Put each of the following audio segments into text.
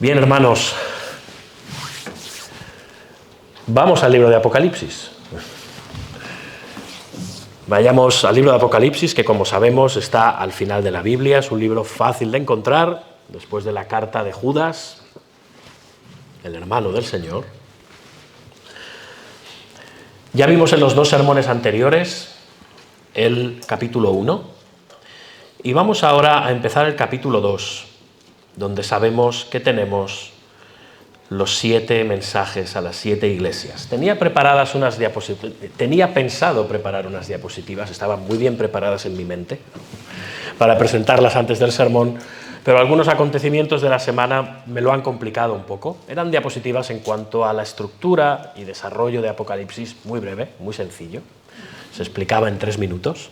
Bien, hermanos, vamos al libro de Apocalipsis. Vayamos al libro de Apocalipsis, que como sabemos está al final de la Biblia, es un libro fácil de encontrar, después de la carta de Judas, el hermano del Señor. Ya vimos en los dos sermones anteriores el capítulo 1, y vamos ahora a empezar el capítulo 2, donde sabemos que tenemos los 7 mensajes a las 7 iglesias. Tenía pensado preparar unas diapositivas, estaban muy bien preparadas en mi mente, para presentarlas antes del sermón, pero algunos acontecimientos de la semana me lo han complicado un poco. Eran diapositivas en cuanto a la estructura y desarrollo de Apocalipsis, muy breve, muy sencillo, se explicaba en 3 minutos,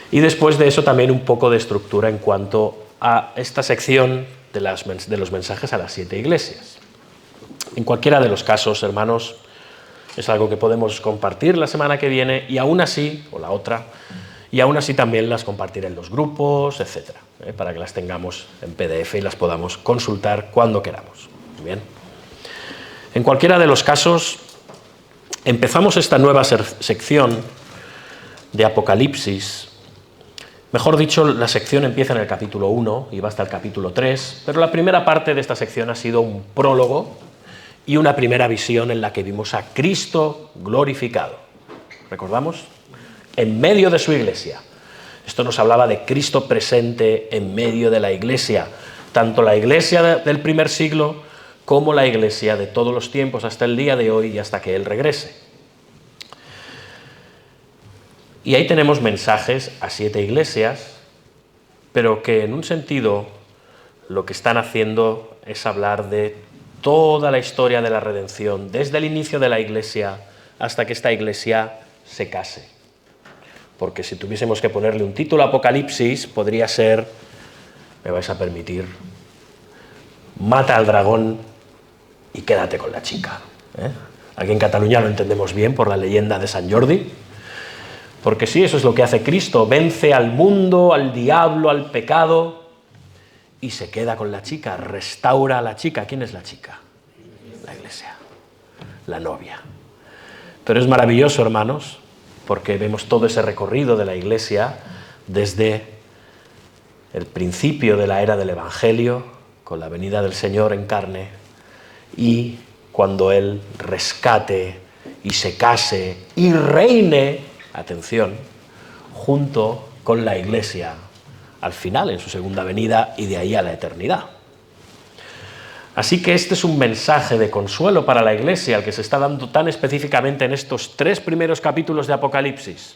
y después de eso también un poco de estructura en cuanto a esta sección de los mensajes a las 7 iglesias. En cualquiera de los casos, hermanos, es algo que podemos compartir la semana que viene y aún así, o la otra, y aún así también las compartiré en los grupos, etcétera, para que las tengamos en PDF y las podamos consultar cuando queramos. Bien. En cualquiera de los casos, empezamos esta nueva sección de Apocalipsis. Mejor dicho, la sección empieza en el capítulo 1 y va hasta el capítulo 3, pero la primera parte de esta sección ha sido un prólogo y una primera visión en la que vimos a Cristo glorificado. ¿Recordamos? En medio de su iglesia. Esto nos hablaba de Cristo presente en medio de la iglesia, tanto la iglesia del primer siglo como la iglesia de todos los tiempos hasta el día de hoy y hasta que Él regrese. Y ahí tenemos mensajes a 7 iglesias, pero que en un sentido lo que están haciendo es hablar de toda la historia de la redención, desde el inicio de la iglesia hasta que esta iglesia se case. Porque si tuviésemos que ponerle un título a Apocalipsis, podría ser, me vais a permitir, mata al dragón y quédate con la chica. Aquí en Cataluña lo entendemos bien por la leyenda de Sant Jordi, porque sí, eso es lo que hace Cristo, vence al mundo, al diablo, al pecado, y se queda con la chica, restaura a la chica. ¿Quién es la chica? La iglesia, la novia. Pero es maravilloso, hermanos, porque vemos todo ese recorrido de la iglesia desde el principio de la era del Evangelio, con la venida del Señor en carne, y cuando Él rescate y se case y reine, atención, junto con la iglesia al final, en su segunda venida, y de ahí a la eternidad. Así que este es un mensaje de consuelo para la iglesia, el que se está dando tan específicamente en estos 3 primeros capítulos de Apocalipsis,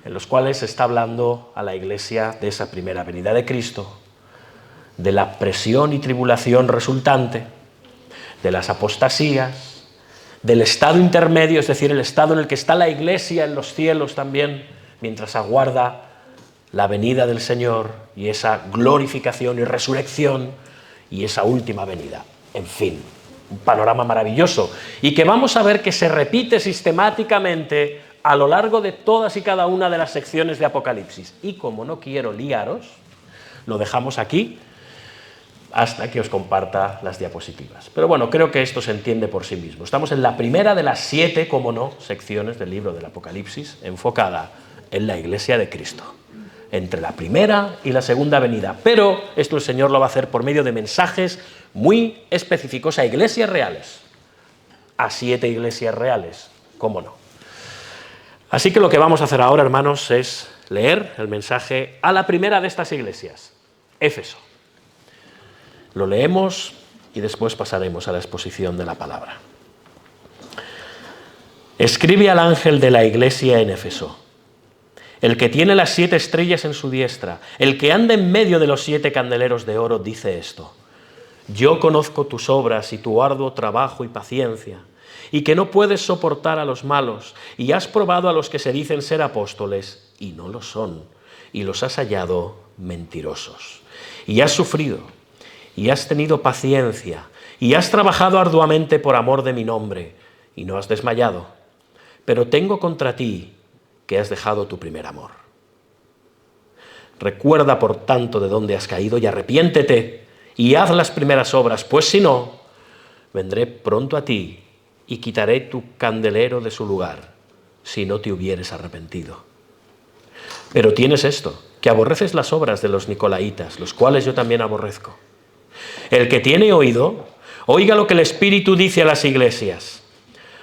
en los cuales se está hablando a la iglesia de esa primera venida de Cristo, de la presión y tribulación resultante, de las apostasías, del estado intermedio, es decir, el estado en el que está la iglesia en los cielos también, mientras aguarda la venida del Señor y esa glorificación y resurrección y esa última venida. En fin, un panorama maravilloso y que vamos a ver que se repite sistemáticamente a lo largo de todas y cada una de las secciones de Apocalipsis. Y como no quiero liaros, lo dejamos aquí hasta que os comparta las diapositivas. Pero bueno, creo que esto se entiende por sí mismo. Estamos en la primera de las 7, como no, secciones del libro del Apocalipsis, enfocada en la iglesia de Cristo, entre la primera y la segunda venida. Pero esto el Señor lo va a hacer por medio de mensajes muy específicos a iglesias reales, a 7 iglesias reales, cómo no. Así que lo que vamos a hacer ahora, hermanos, es leer el mensaje a la primera de estas iglesias, Éfeso. Lo leemos y después pasaremos a la exposición de la palabra. Escribe al ángel de la iglesia en Éfeso, el que tiene las 7 estrellas en su diestra, el que anda en medio de los 7 candeleros de oro, dice esto: yo conozco tus obras y tu arduo trabajo y paciencia, y que no puedes soportar a los malos, y has probado a los que se dicen ser apóstoles, y no lo son, y los has hallado mentirosos. Y has sufrido, y has tenido paciencia, y has trabajado arduamente por amor de mi nombre, y no has desmayado. Pero tengo contra ti que has dejado tu primer amor. Recuerda, por tanto, de dónde has caído y arrepiéntete y haz las primeras obras, pues si no, vendré pronto a ti y quitaré tu candelero de su lugar, si no te hubieres arrepentido. Pero tienes esto, que aborreces las obras de los nicolaitas, los cuales yo también aborrezco. El que tiene oído, oiga lo que el Espíritu dice a las iglesias.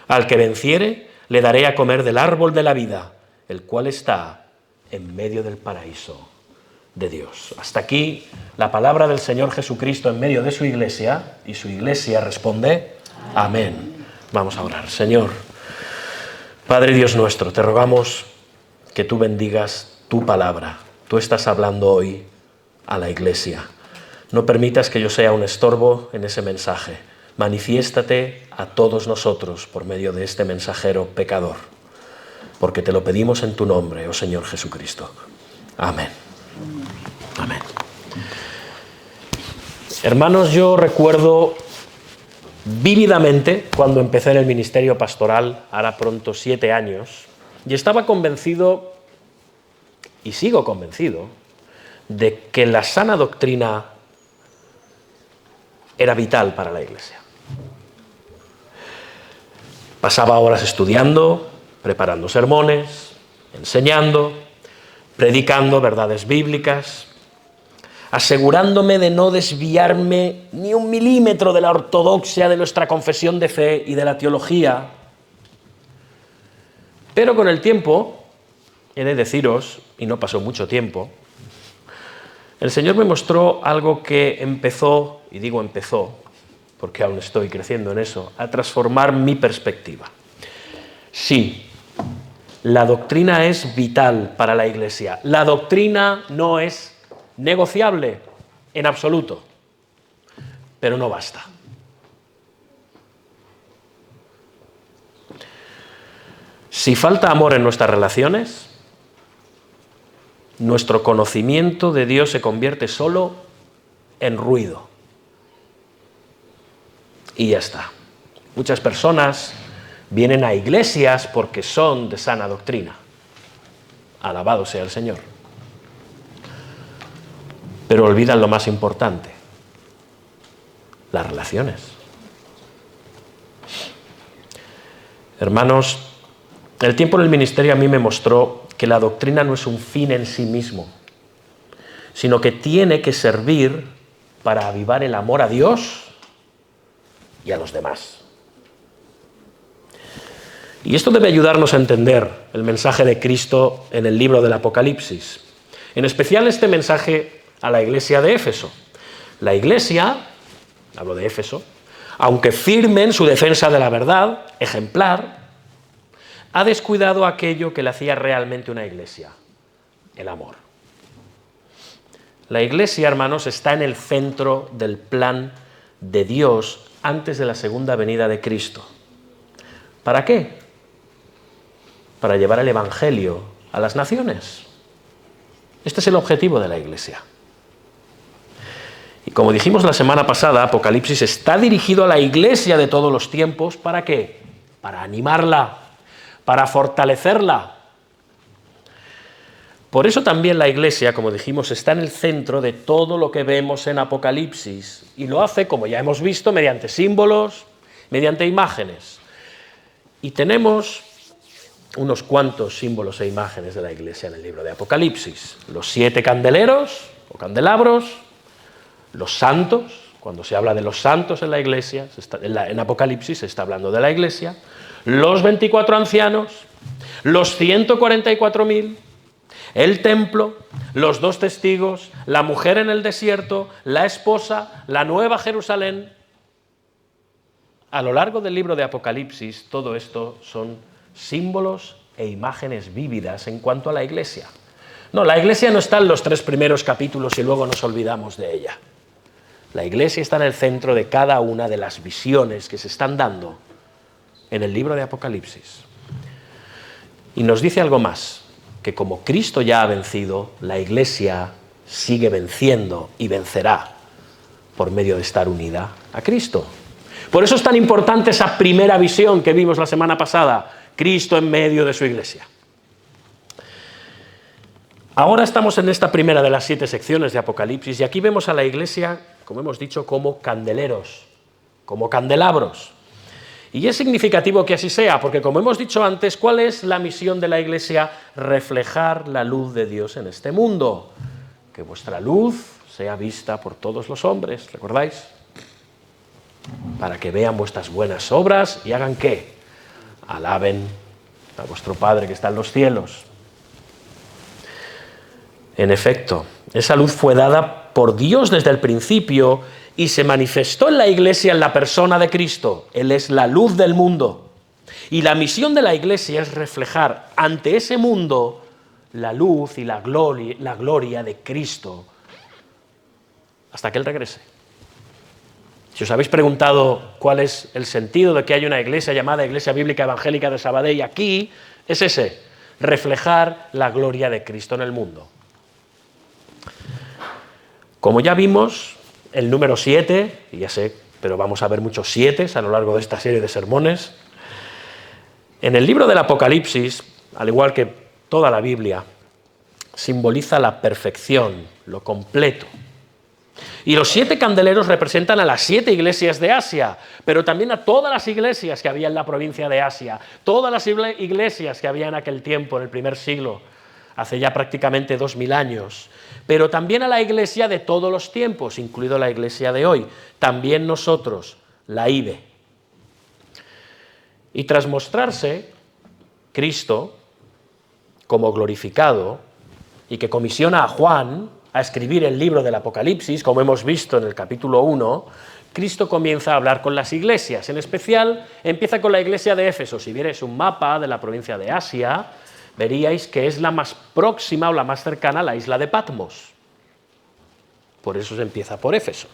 Al que venciere, le daré a comer del árbol de la vida, el cual está en medio del paraíso de Dios. Hasta aquí la palabra del Señor Jesucristo en medio de su iglesia, y su iglesia responde, amén. Vamos a orar. Señor, Padre Dios nuestro, te rogamos que tú bendigas tu palabra. Tú estás hablando hoy a la iglesia. No permitas que yo sea un estorbo en ese mensaje. Manifiéstate a todos nosotros por medio de este mensajero pecador, porque te lo pedimos en tu nombre, oh Señor Jesucristo. Amén. Amén. Hermanos, yo recuerdo vívidamente cuando empecé en el ministerio pastoral, hará pronto 7 años, y estaba convencido, y sigo convencido, de que la sana doctrina era vital para la iglesia. Pasaba horas estudiando, preparando sermones, enseñando, predicando verdades bíblicas, asegurándome de no desviarme ni un milímetro de la ortodoxia de nuestra confesión de fe y de la teología. Pero con el tiempo, he de deciros, y no pasó mucho tiempo, el Señor me mostró algo que empezó, y digo empezó, porque aún estoy creciendo en eso, a transformar mi perspectiva. Sí, la doctrina es vital para la iglesia. La doctrina no es negociable en absoluto, pero no basta. Si falta amor en nuestras relaciones, nuestro conocimiento de Dios se convierte solo en ruido. Y ya está. Muchas personas vienen a iglesias porque son de sana doctrina. Alabado sea el Señor. Pero olvidan lo más importante, las relaciones. Hermanos, el tiempo en el ministerio a mí me mostró que la doctrina no es un fin en sí mismo, sino que tiene que servir para avivar el amor a Dios y a los demás. Y esto debe ayudarnos a entender el mensaje de Cristo en el libro del Apocalipsis. En especial este mensaje a la iglesia de Éfeso. La iglesia, hablo de Éfeso, aunque firme en su defensa de la verdad, ejemplar, ha descuidado aquello que le hacía realmente una iglesia, el amor. La iglesia, hermanos, está en el centro del plan de Dios antes de la segunda venida de Cristo. ¿Para qué? Para llevar el evangelio a las naciones. Este es el objetivo de la iglesia. Y como dijimos la semana pasada, Apocalipsis está dirigido a la iglesia de todos los tiempos. ¿Para qué? Para animarla, para fortalecerla. Por eso también la iglesia, como dijimos, está en el centro de todo lo que vemos en Apocalipsis. Y lo hace, como ya hemos visto, mediante símbolos, mediante imágenes. Y tenemos unos cuantos símbolos e imágenes de la iglesia en el libro de Apocalipsis. Los 7 candeleros o candelabros, los santos, cuando se habla de los santos en la iglesia, en Apocalipsis se está hablando de la iglesia, los 24 ancianos, los 144.000, el templo, los 2 testigos, la mujer en el desierto, la esposa, la nueva Jerusalén. A lo largo del libro de Apocalipsis, todo esto son símbolos e imágenes vívidas en cuanto a la iglesia. No, la iglesia no está en los 3 primeros capítulos y luego nos olvidamos de ella. La iglesia está en el centro de cada una de las visiones que se están dando en el libro de Apocalipsis. Y nos dice algo más, que como Cristo ya ha vencido, la iglesia sigue venciendo y vencerá por medio de estar unida a Cristo. Por eso es tan importante esa primera visión que vimos la semana pasada, Cristo en medio de su iglesia. Ahora estamos en esta primera de las 7 secciones de Apocalipsis y aquí vemos a la iglesia como hemos dicho, como candeleros, como candelabros. Y es significativo que así sea, porque como hemos dicho antes, ¿cuál es la misión de la Iglesia? Reflejar la luz de Dios en este mundo. Que vuestra luz sea vista por todos los hombres, ¿recordáis? Para que vean vuestras buenas obras y hagan ¿qué? Alaben a vuestro Padre que está en los cielos. En efecto, esa luz fue dada por Dios desde el principio y se manifestó en la Iglesia en la persona de Cristo. Él es la luz del mundo. Y la misión de la Iglesia es reflejar ante ese mundo la luz y la gloria de Cristo hasta que Él regrese. Si os habéis preguntado cuál es el sentido de que haya una iglesia llamada Iglesia Bíblica Evangélica de Sabadell aquí, es ese, reflejar la gloria de Cristo en el mundo. Como ya vimos, el número 7, y ya sé, pero vamos a ver muchos 7 a lo largo de esta serie de sermones, en el libro del Apocalipsis, al igual que toda la Biblia, simboliza la perfección, lo completo. Y los 7 candeleros representan a las 7 iglesias de Asia, pero también a todas las iglesias que había en la provincia de Asia, todas las iglesias que había en aquel tiempo, en el primer siglo, hace ya prácticamente 2000 años, pero también a la iglesia de todos los tiempos, incluido la iglesia de hoy, también nosotros, la IBE. Y tras mostrarse Cristo como glorificado y que comisiona a Juan a escribir el libro del Apocalipsis, como hemos visto en el capítulo 1, Cristo comienza a hablar con las iglesias. En especial, empieza con la iglesia de Éfeso. Si vierais un mapa de la provincia de Asia, veríais que es la más próxima o la más cercana a la isla de Patmos. Por eso se empieza por Éfeso.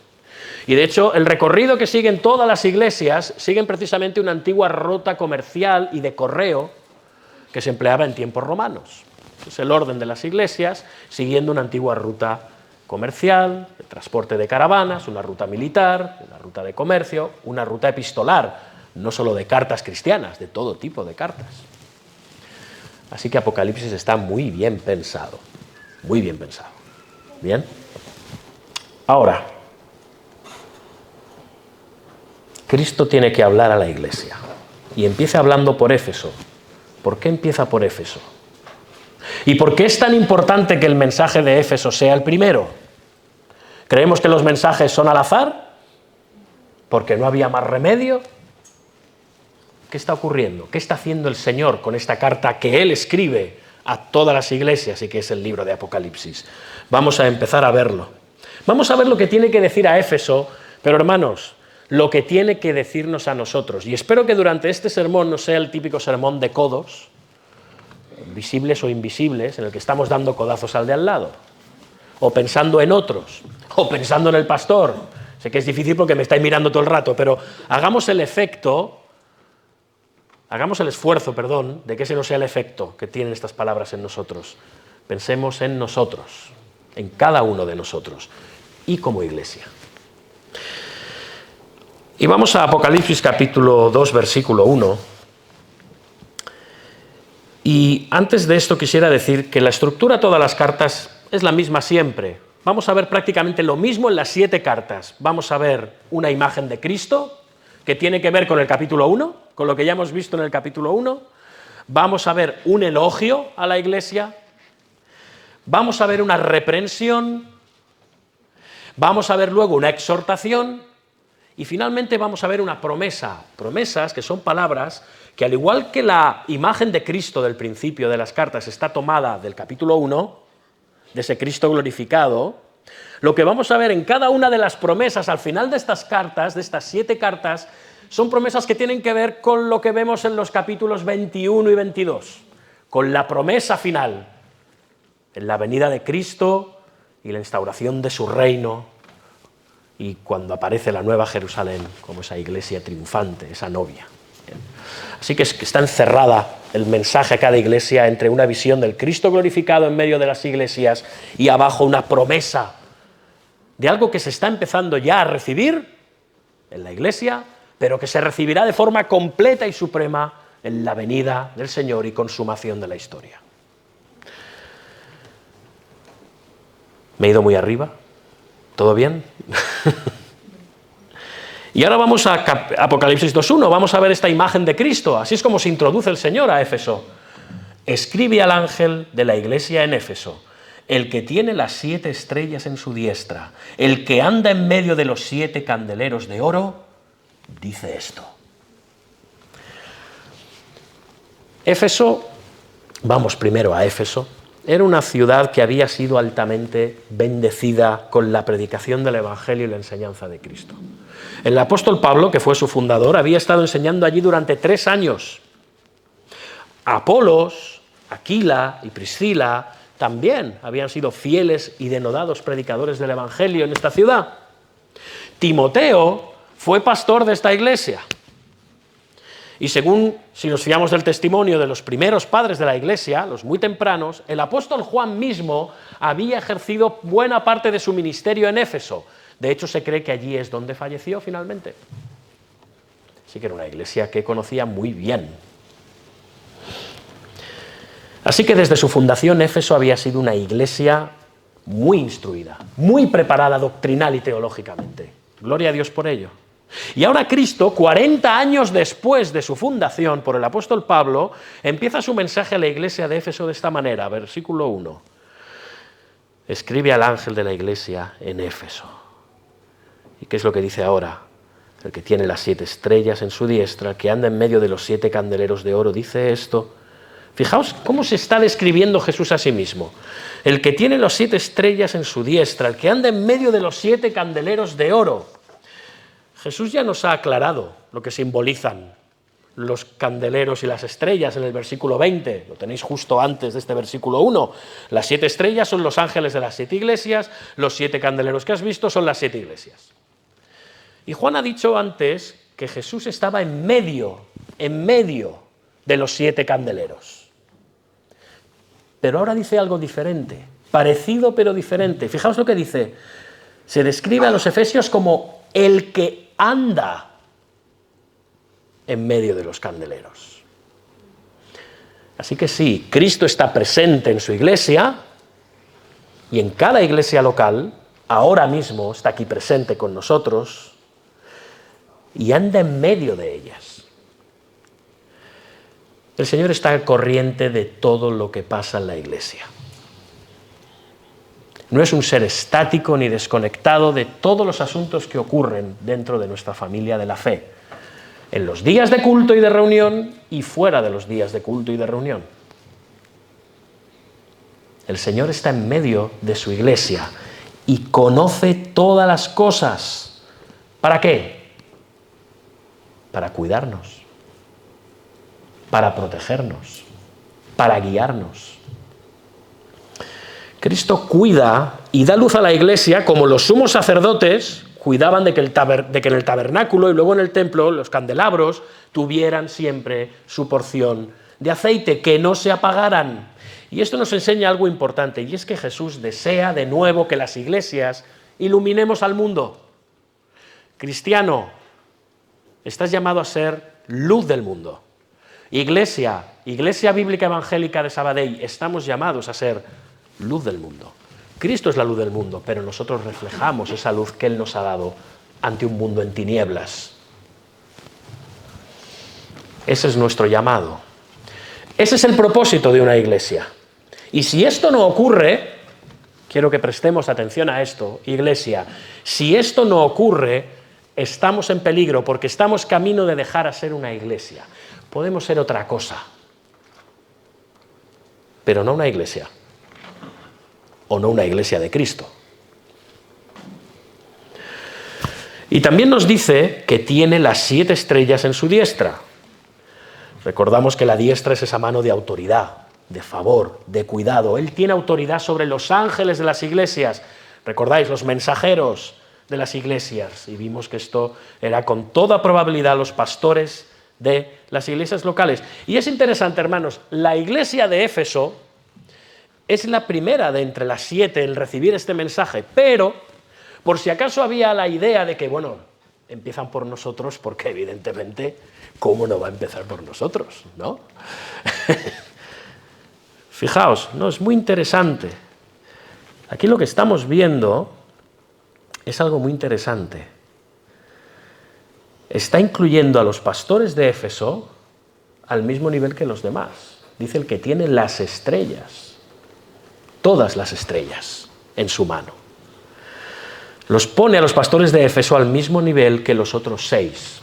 Y de hecho, el recorrido que siguen todas las iglesias siguen precisamente una antigua ruta comercial y de correo que se empleaba en tiempos romanos. Es el orden de las iglesias, siguiendo una antigua ruta comercial, de transporte de caravanas, una ruta militar, una ruta de comercio, una ruta epistolar, no solo de cartas cristianas, de todo tipo de cartas. Así que Apocalipsis está muy bien pensado, muy bien pensado. ¿Bien? Ahora, Cristo tiene que hablar a la iglesia, y empieza hablando por Éfeso. ¿Por qué empieza por Éfeso? ¿Y por qué es tan importante que el mensaje de Éfeso sea el primero? ¿Creemos que los mensajes son al azar? ¿Porque no había más remedio? ¿Qué está ocurriendo? ¿Qué está haciendo el Señor con esta carta que Él escribe a todas las iglesias y que es el libro de Apocalipsis? Vamos a empezar a verlo. Vamos a ver lo que tiene que decir a Éfeso, pero hermanos, lo que tiene que decirnos a nosotros. Y espero que durante este sermón no sea el típico sermón de codos, visibles o invisibles, en el que estamos dando codazos al de al lado, o pensando en otros, o pensando en el pastor. Sé que es difícil porque me estáis mirando todo el rato, pero hagamos el esfuerzo, de que ese no sea el efecto que tienen estas palabras en nosotros. Pensemos en nosotros, en cada uno de nosotros, y como iglesia. Y vamos a Apocalipsis capítulo 2, versículo 1. Y antes de esto quisiera decir que la estructura de todas las cartas es la misma siempre. Vamos a ver prácticamente lo mismo en las 7 cartas. Vamos a ver una imagen de Cristo, que tiene que ver con el capítulo 1, con lo que ya hemos visto en el capítulo 1. Vamos a ver un elogio a la iglesia. Vamos a ver una reprensión. Vamos a ver luego una exhortación. Y finalmente vamos a ver una promesa. Promesas que son palabras que, al igual que la imagen de Cristo del principio de las cartas está tomada del capítulo 1, de ese Cristo glorificado, lo que vamos a ver en cada una de las promesas al final de estas cartas, de estas 7 cartas, son promesas que tienen que ver con lo que vemos en los capítulos 21 y 22, con la promesa final, en la venida de Cristo y la instauración de su reino, y cuando aparece la nueva Jerusalén como esa iglesia triunfante, esa novia. Así que está encerrada el mensaje a cada iglesia entre una visión del Cristo glorificado en medio de las iglesias y abajo una promesa de algo que se está empezando ya a recibir en la iglesia, pero que se recibirá de forma completa y suprema en la venida del Señor y consumación de la historia. ¿Me he ido muy arriba? ¿Todo bien? Y ahora vamos a Apocalipsis 2.1, vamos a ver esta imagen de Cristo. Así es como se introduce el Señor a Éfeso. Escribe al ángel de la iglesia en Éfeso, el que tiene las 7 estrellas en su diestra, el que anda en medio de los 7 candeleros de oro, dice esto. Éfeso, vamos primero a Éfeso, era una ciudad que había sido altamente bendecida con la predicación del Evangelio y la enseñanza de Cristo. El apóstol Pablo, que fue su fundador, había estado enseñando allí durante 3 años. Apolos, Aquila y Priscila también habían sido fieles y denodados predicadores del Evangelio en esta ciudad. Timoteo fue pastor de esta iglesia. Y según, si nos fiamos del testimonio de los primeros padres de la iglesia, los muy tempranos, el apóstol Juan mismo había ejercido buena parte de su ministerio en Éfeso. De hecho, se cree que allí es donde falleció finalmente. Así que era una iglesia que conocía muy bien. Así que desde su fundación Éfeso había sido una iglesia muy instruida, muy preparada doctrinal y teológicamente. Gloria a Dios por ello. Y ahora Cristo, 40 años después de su fundación por el apóstol Pablo, empieza su mensaje a la iglesia de Éfeso de esta manera, versículo 1. Escribe al ángel de la iglesia en Éfeso. ¿Y qué es lo que dice ahora? El que tiene las 7 estrellas en su diestra, el que anda en medio de los 7 candeleros de oro, dice esto. Fijaos cómo se está describiendo Jesús a sí mismo. El que tiene las 7 estrellas en su diestra, el que anda en medio de los 7 candeleros de oro. Jesús ya nos ha aclarado lo que simbolizan los candeleros y las estrellas en el versículo 20. Lo tenéis justo antes de este versículo 1. Las 7 estrellas son los ángeles de las 7 iglesias, los 7 candeleros que has visto son las 7 iglesias. Y Juan ha dicho antes que Jesús estaba en medio de los 7 candeleros. Pero ahora dice algo diferente, parecido pero diferente. Fijaos lo que dice. Se describe a los efesios como el que anda en medio de los candeleros. Así que sí, Cristo está presente en su iglesia y en cada iglesia local, ahora mismo está aquí presente con nosotros y anda en medio de ellas. El Señor está al corriente de todo lo que pasa en la iglesia. No es un ser estático ni desconectado de todos los asuntos que ocurren dentro de nuestra familia de la fe, en los días de culto y de reunión y fuera de los días de culto y de reunión. El Señor está en medio de su iglesia y conoce todas las cosas. ¿Para qué? Para cuidarnos, para protegernos, para guiarnos. Cristo cuida y da luz a la iglesia como los sumos sacerdotes cuidaban de que en el tabernáculo y luego en el templo los candelabros tuvieran siempre su porción de aceite, que no se apagaran. Y esto nos enseña algo importante, y es que Jesús desea de nuevo que las iglesias iluminemos al mundo. Cristiano, estás llamado a ser luz del mundo. Iglesia Bíblica Evangélica de Sabadell, estamos llamados a ser luz del mundo. Cristo es la luz del mundo, pero nosotros reflejamos esa luz que Él nos ha dado ante un mundo en tinieblas. Ese es nuestro llamado. Ese es el propósito de una iglesia. Y si esto no ocurre, quiero que prestemos atención a esto, iglesia, si esto no ocurre, estamos en peligro porque estamos camino de dejar a ser una iglesia. Podemos ser otra cosa, pero no una iglesia. O no una iglesia de Cristo. Y también nos dice que tiene las 7 estrellas en su diestra. Recordamos que la diestra es esa mano de autoridad, de favor, de cuidado. Él tiene autoridad sobre los ángeles de las iglesias. ¿Recordáis? Los mensajeros de las iglesias. Y vimos que esto era con toda probabilidad los pastores de las iglesias locales. Y es interesante, hermanos, la iglesia de Éfeso es la primera de entre las 7 en recibir este mensaje, pero por si acaso había la idea de que, bueno, empiezan por nosotros, porque evidentemente, ¿cómo no va a empezar por nosotros? ¿No? Fijaos, no, es muy interesante. Aquí lo que estamos viendo es algo muy interesante. Está incluyendo a los pastores de Éfeso al mismo nivel que los demás. Dice el que tiene las estrellas, todas las estrellas, en su mano. Los pone a los pastores de Éfeso al mismo nivel que los otros 6.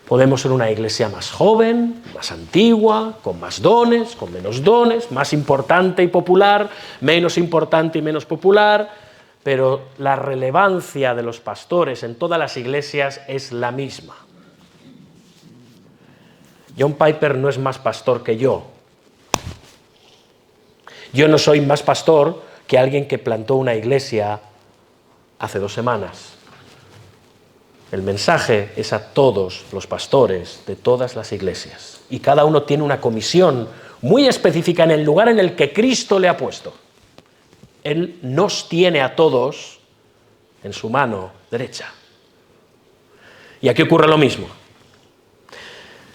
Podemos ser una iglesia más joven, más antigua, con más dones, con menos dones, más importante y popular, menos importante y menos popular, pero la relevancia de los pastores en todas las iglesias es la misma. John Piper no es más pastor que yo. Yo no soy más pastor que alguien que plantó una iglesia hace 2 semanas. El mensaje es a todos los pastores de todas las iglesias. Y cada uno tiene una comisión muy específica en el lugar en el que Cristo le ha puesto. Él nos tiene a todos en su mano derecha. Y aquí ocurre lo mismo.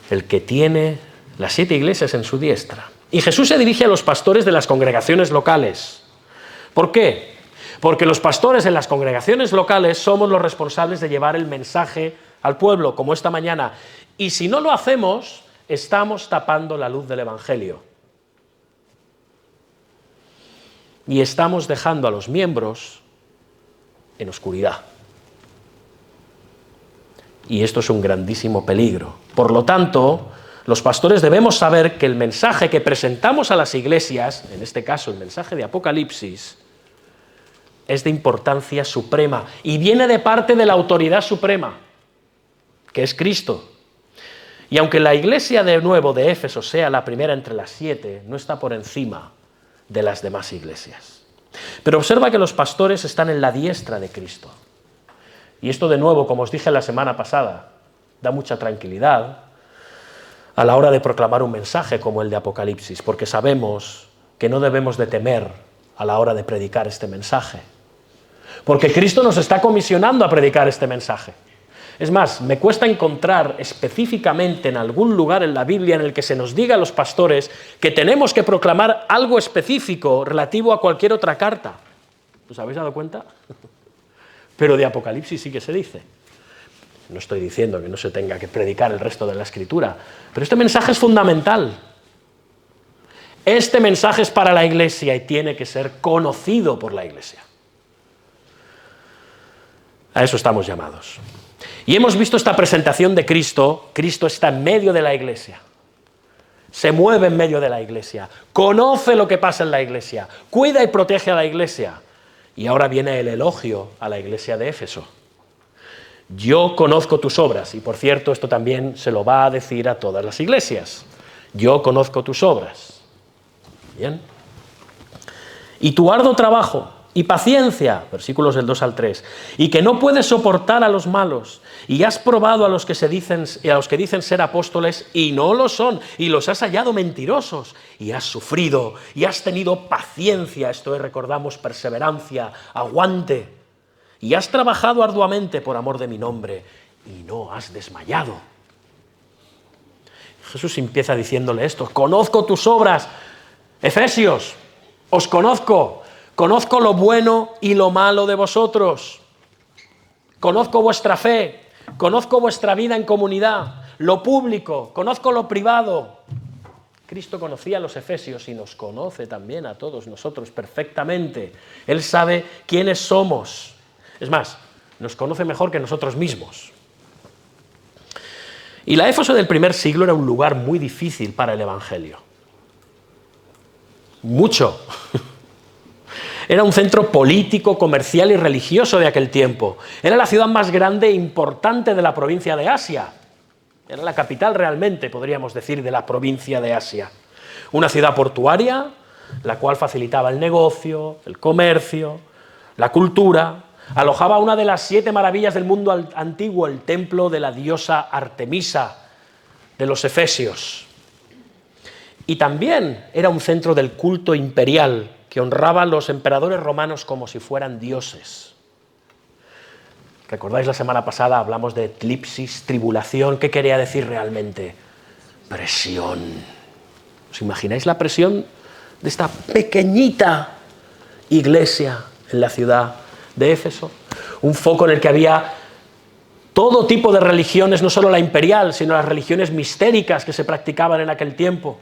El que tiene las 7 iglesias en su diestra. Y Jesús se dirige a los pastores de las congregaciones locales. ¿Por qué? Porque los pastores en las congregaciones locales somos los responsables de llevar el mensaje al pueblo, como esta mañana. Y si no lo hacemos, estamos tapando la luz del Evangelio. Y estamos dejando a los miembros en oscuridad. Y esto es un grandísimo peligro. Por lo tanto, los pastores debemos saber que el mensaje que presentamos a las iglesias, en este caso el mensaje de Apocalipsis, es de importancia suprema y viene de parte de la autoridad suprema, que es Cristo. Y aunque la iglesia de nuevo de Éfeso sea la primera entre las 7, no está por encima de las demás iglesias. Pero observa que los pastores están en la diestra de Cristo. Y esto de nuevo, como os dije la semana pasada, da mucha tranquilidad a la hora de proclamar un mensaje como el de Apocalipsis, porque sabemos que no debemos de temer a la hora de predicar este mensaje. Porque Cristo nos está comisionando a predicar este mensaje. Es más, me cuesta encontrar específicamente en algún lugar en la Biblia en el que se nos diga a los pastores que tenemos que proclamar algo específico relativo a cualquier otra carta. ¿Os habéis dado cuenta? Pero de Apocalipsis sí que se dice. No estoy diciendo que no se tenga que predicar el resto de la Escritura, pero este mensaje es fundamental. Este mensaje es para la Iglesia y tiene que ser conocido por la Iglesia. A eso estamos llamados. Y hemos visto esta presentación de Cristo. Cristo está en medio de la Iglesia. Se mueve en medio de la Iglesia. Conoce lo que pasa en la Iglesia. Cuida y protege a la Iglesia. Y ahora viene el elogio a la Iglesia de Éfeso. Yo conozco tus obras. Y por cierto, esto también se lo va a decir a todas las iglesias. Yo conozco tus obras. Bien. Y tu arduo trabajo y paciencia, versículos del 2 al 3, y que no puedes soportar a los malos, y has probado a los que dicen ser apóstoles y no lo son, y los has hallado mentirosos, y has sufrido, y has tenido paciencia, esto es, recordamos, perseverancia, aguante, y has trabajado arduamente por amor de mi nombre, y no has desmayado. Jesús empieza diciéndole esto: conozco tus obras, Efesios, os conozco. Conozco lo bueno y lo malo de vosotros. Conozco vuestra fe, conozco vuestra vida en comunidad, lo público, conozco lo privado. Cristo conocía a los efesios y nos conoce también a todos nosotros perfectamente. Él sabe quiénes somos. Es más, nos conoce mejor que nosotros mismos. Y la Éfeso del primer siglo era un lugar muy difícil para el Evangelio. Mucho. Era un centro político, comercial y religioso de aquel tiempo. Era la ciudad más grande e importante de la provincia de Asia. Era la capital realmente, podríamos decir, de la provincia de Asia. Una ciudad portuaria, la cual facilitaba el negocio, el comercio, la cultura. Alojaba una de las 7 maravillas del mundo antiguo, el templo de la diosa Artemisa de los efesios. Y también era un centro del culto imperial, que honraba a los emperadores romanos como si fueran dioses. ¿Recordáis la semana pasada? Hablamos de eclipsis, tribulación. ¿Qué quería decir realmente? Presión. ¿Os imagináis la presión de esta pequeñita iglesia en la ciudad de Éfeso? un foco en el que había todo tipo de religiones, no solo la imperial, sino las religiones mistéricas que se practicaban en aquel tiempo,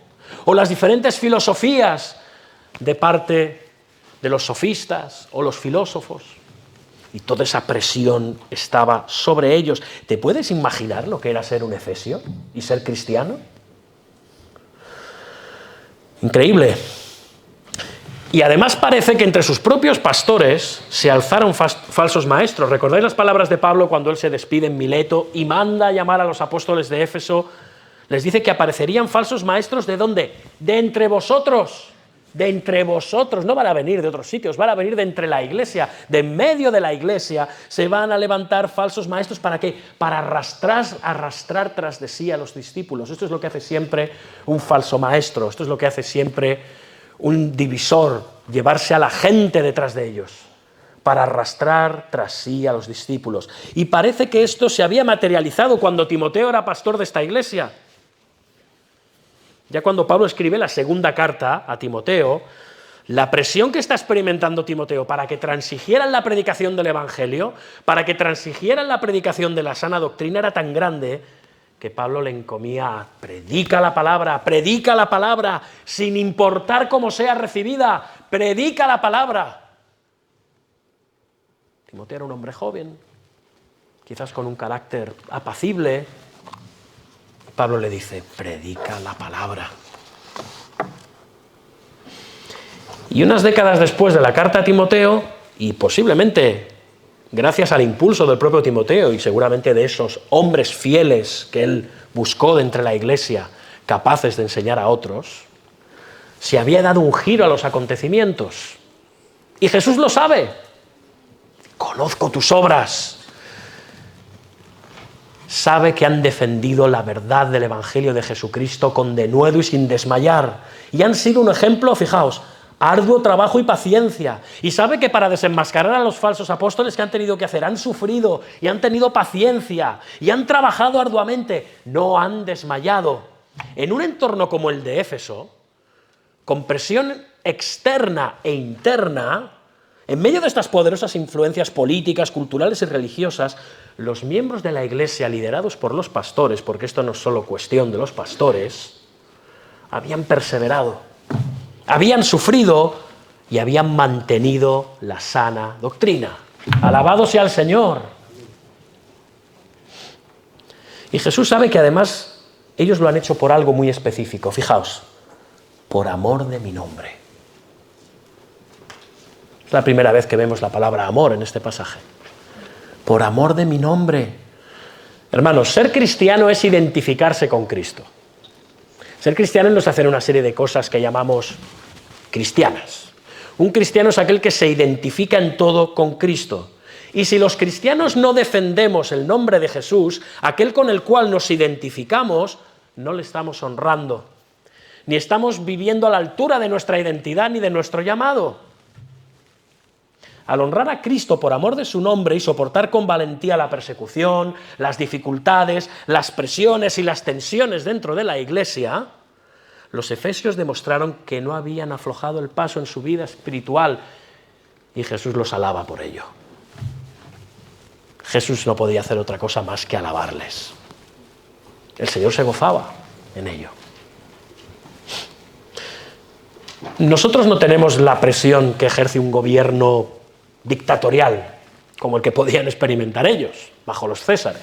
o las diferentes filosofías de parte de los sofistas o los filósofos. Y toda esa presión estaba sobre ellos. ¿Te puedes imaginar lo que era ser un efesio y ser cristiano? Increíble. Y además parece que entre sus propios pastores se alzaron falsos maestros. ¿Recordáis las palabras de Pablo cuando él se despide en Mileto y manda a llamar a los apóstoles de Éfeso? Les dice que aparecerían falsos maestros, ¿de dónde? De entre vosotros. De entre vosotros, no van a venir de otros sitios, van a venir de entre la iglesia, de en medio de la iglesia se van a levantar falsos maestros. ¿Para qué? Para arrastrar tras de sí a los discípulos. Esto es lo que hace siempre un falso maestro, esto es lo que hace siempre un divisor, llevarse a la gente detrás de ellos, para arrastrar tras sí a los discípulos. Y parece que esto se había materializado cuando Timoteo era pastor de esta iglesia. Ya cuando Pablo escribe la segunda carta a Timoteo, la presión que está experimentando Timoteo para que transigieran la predicación del Evangelio, para que transigieran la predicación de la sana doctrina era tan grande que Pablo le encomía: predica la palabra, sin importar cómo sea recibida, predica la palabra. Timoteo era un hombre joven, quizás con un carácter apacible. Pablo le dice: predica la palabra. Y unas décadas después de la carta a Timoteo, y posiblemente gracias al impulso del propio Timoteo y seguramente de esos hombres fieles que él buscó de entre la iglesia, capaces de enseñar a otros, se había dado un giro a los acontecimientos. Y Jesús lo sabe. Conozco tus obras. Sabe que han defendido la verdad del Evangelio de Jesucristo con denuedo y sin desmayar. Y han sido un ejemplo, fijaos, arduo trabajo y paciencia. Y sabe que para desenmascarar a los falsos apóstoles, ¿qué han tenido que hacer? Han sufrido y han tenido paciencia y han trabajado arduamente. No han desmayado. En un entorno como el de Éfeso, con presión externa e interna, en medio de estas poderosas influencias políticas, culturales y religiosas, los miembros de la iglesia, liderados por los pastores, porque esto no es solo cuestión de los pastores, habían perseverado, habían sufrido y habían mantenido la sana doctrina. Alabado sea el Señor. Y Jesús sabe que además ellos lo han hecho por algo muy específico. Fijaos, por amor de mi nombre. Es la primera vez que vemos la palabra amor en este pasaje. Por amor de mi nombre. Hermanos, ser cristiano es identificarse con Cristo. Ser cristiano no es hacer una serie de cosas que llamamos cristianas. Un cristiano es aquel que se identifica en todo con Cristo. Y si los cristianos no defendemos el nombre de Jesús, aquel con el cual nos identificamos, no le estamos honrando. Ni estamos viviendo a la altura de nuestra identidad ni de nuestro llamado. Al honrar a Cristo por amor de su nombre y soportar con valentía la persecución, las dificultades, las presiones y las tensiones dentro de la iglesia, los efesios demostraron que no habían aflojado el paso en su vida espiritual y Jesús los alaba por ello. Jesús no podía hacer otra cosa más que alabarles. El Señor se gozaba en ello. Nosotros no tenemos la presión que ejerce un gobierno dictatorial, como el que podían experimentar ellos, bajo los Césares.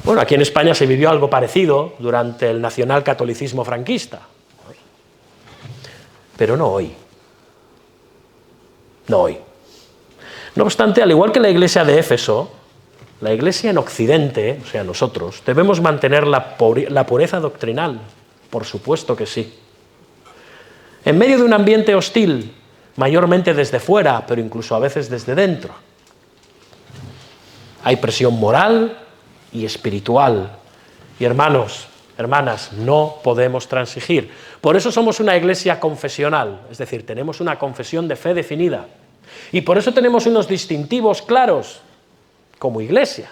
Bueno, aquí en España se vivió algo parecido durante el nacionalcatolicismo franquista. Pero no hoy. No hoy. No obstante, al igual que la iglesia de Éfeso, la iglesia en Occidente, o sea, nosotros, debemos mantener la pureza doctrinal, por supuesto que sí. En medio de un ambiente hostil, mayormente desde fuera, pero incluso a veces desde dentro. Hay presión moral y espiritual. Y hermanos, hermanas, no podemos transigir. Por eso somos una iglesia confesional, es decir, tenemos una confesión de fe definida. Y por eso tenemos unos distintivos claros como iglesia.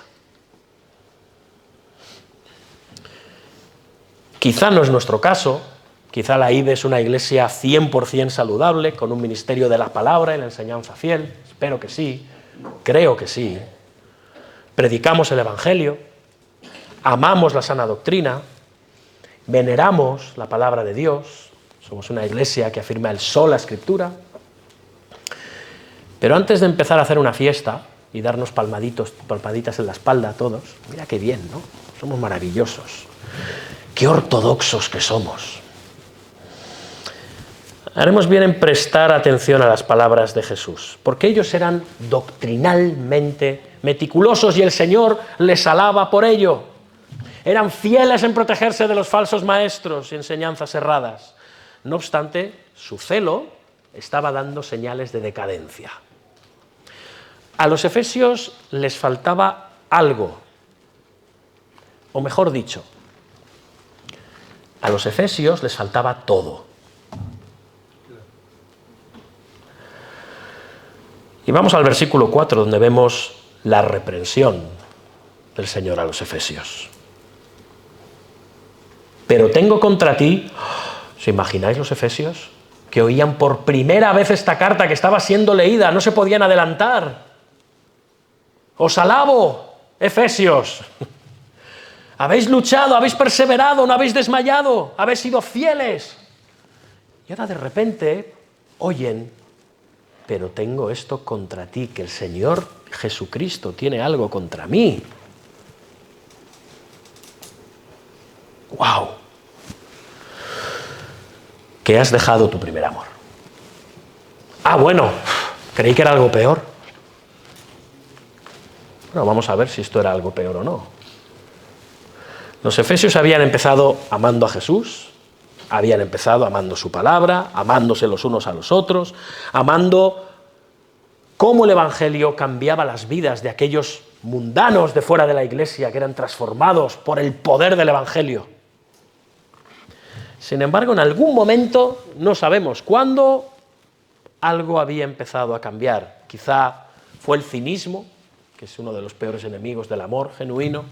Quizá no es nuestro caso. Quizá la IDE es una iglesia 100% saludable, con un ministerio de la palabra y la enseñanza fiel, espero que sí, Creo que sí. Predicamos el Evangelio, amamos la sana doctrina, veneramos la palabra de Dios, somos una iglesia que afirma el sola Escritura. Pero antes de empezar a hacer una fiesta y darnos palmaditas en la espalda a todos, mira qué bien, ¿no? Somos maravillosos. Qué ortodoxos que somos. Haremos bien en prestar atención a las palabras de Jesús, porque ellos eran doctrinalmente meticulosos y el Señor les alaba por ello. Eran fieles en protegerse de los falsos maestros y enseñanzas erradas. No obstante, su celo estaba dando señales de decadencia. A los efesios les faltaba algo, o mejor dicho, a los efesios les faltaba todo. Y vamos al versículo 4, donde vemos la reprensión del Señor a los efesios. Pero tengo contra ti, ¿os imagináis los efesios? Que oían por primera vez esta carta que estaba siendo leída, no se podían adelantar. Os alabo, efesios. Habéis luchado, habéis perseverado, no habéis desmayado, habéis sido fieles. Y ahora de repente oyen, pero tengo esto contra ti, que el Señor Jesucristo tiene algo contra mí. ¡Wow! Que has dejado tu primer amor. Ah, bueno, creí que era algo peor. Bueno, vamos a ver si esto era algo peor o no. Los efesios habían empezado amando a Jesús, habían empezado amando su palabra, amándose los unos a los otros, amando cómo el Evangelio cambiaba las vidas de aquellos mundanos de fuera de la iglesia que eran transformados por el poder del Evangelio. Sin embargo, en algún momento, no sabemos cuándo, algo había empezado a cambiar. Quizá fue el cinismo, que es uno de los peores enemigos del amor genuino,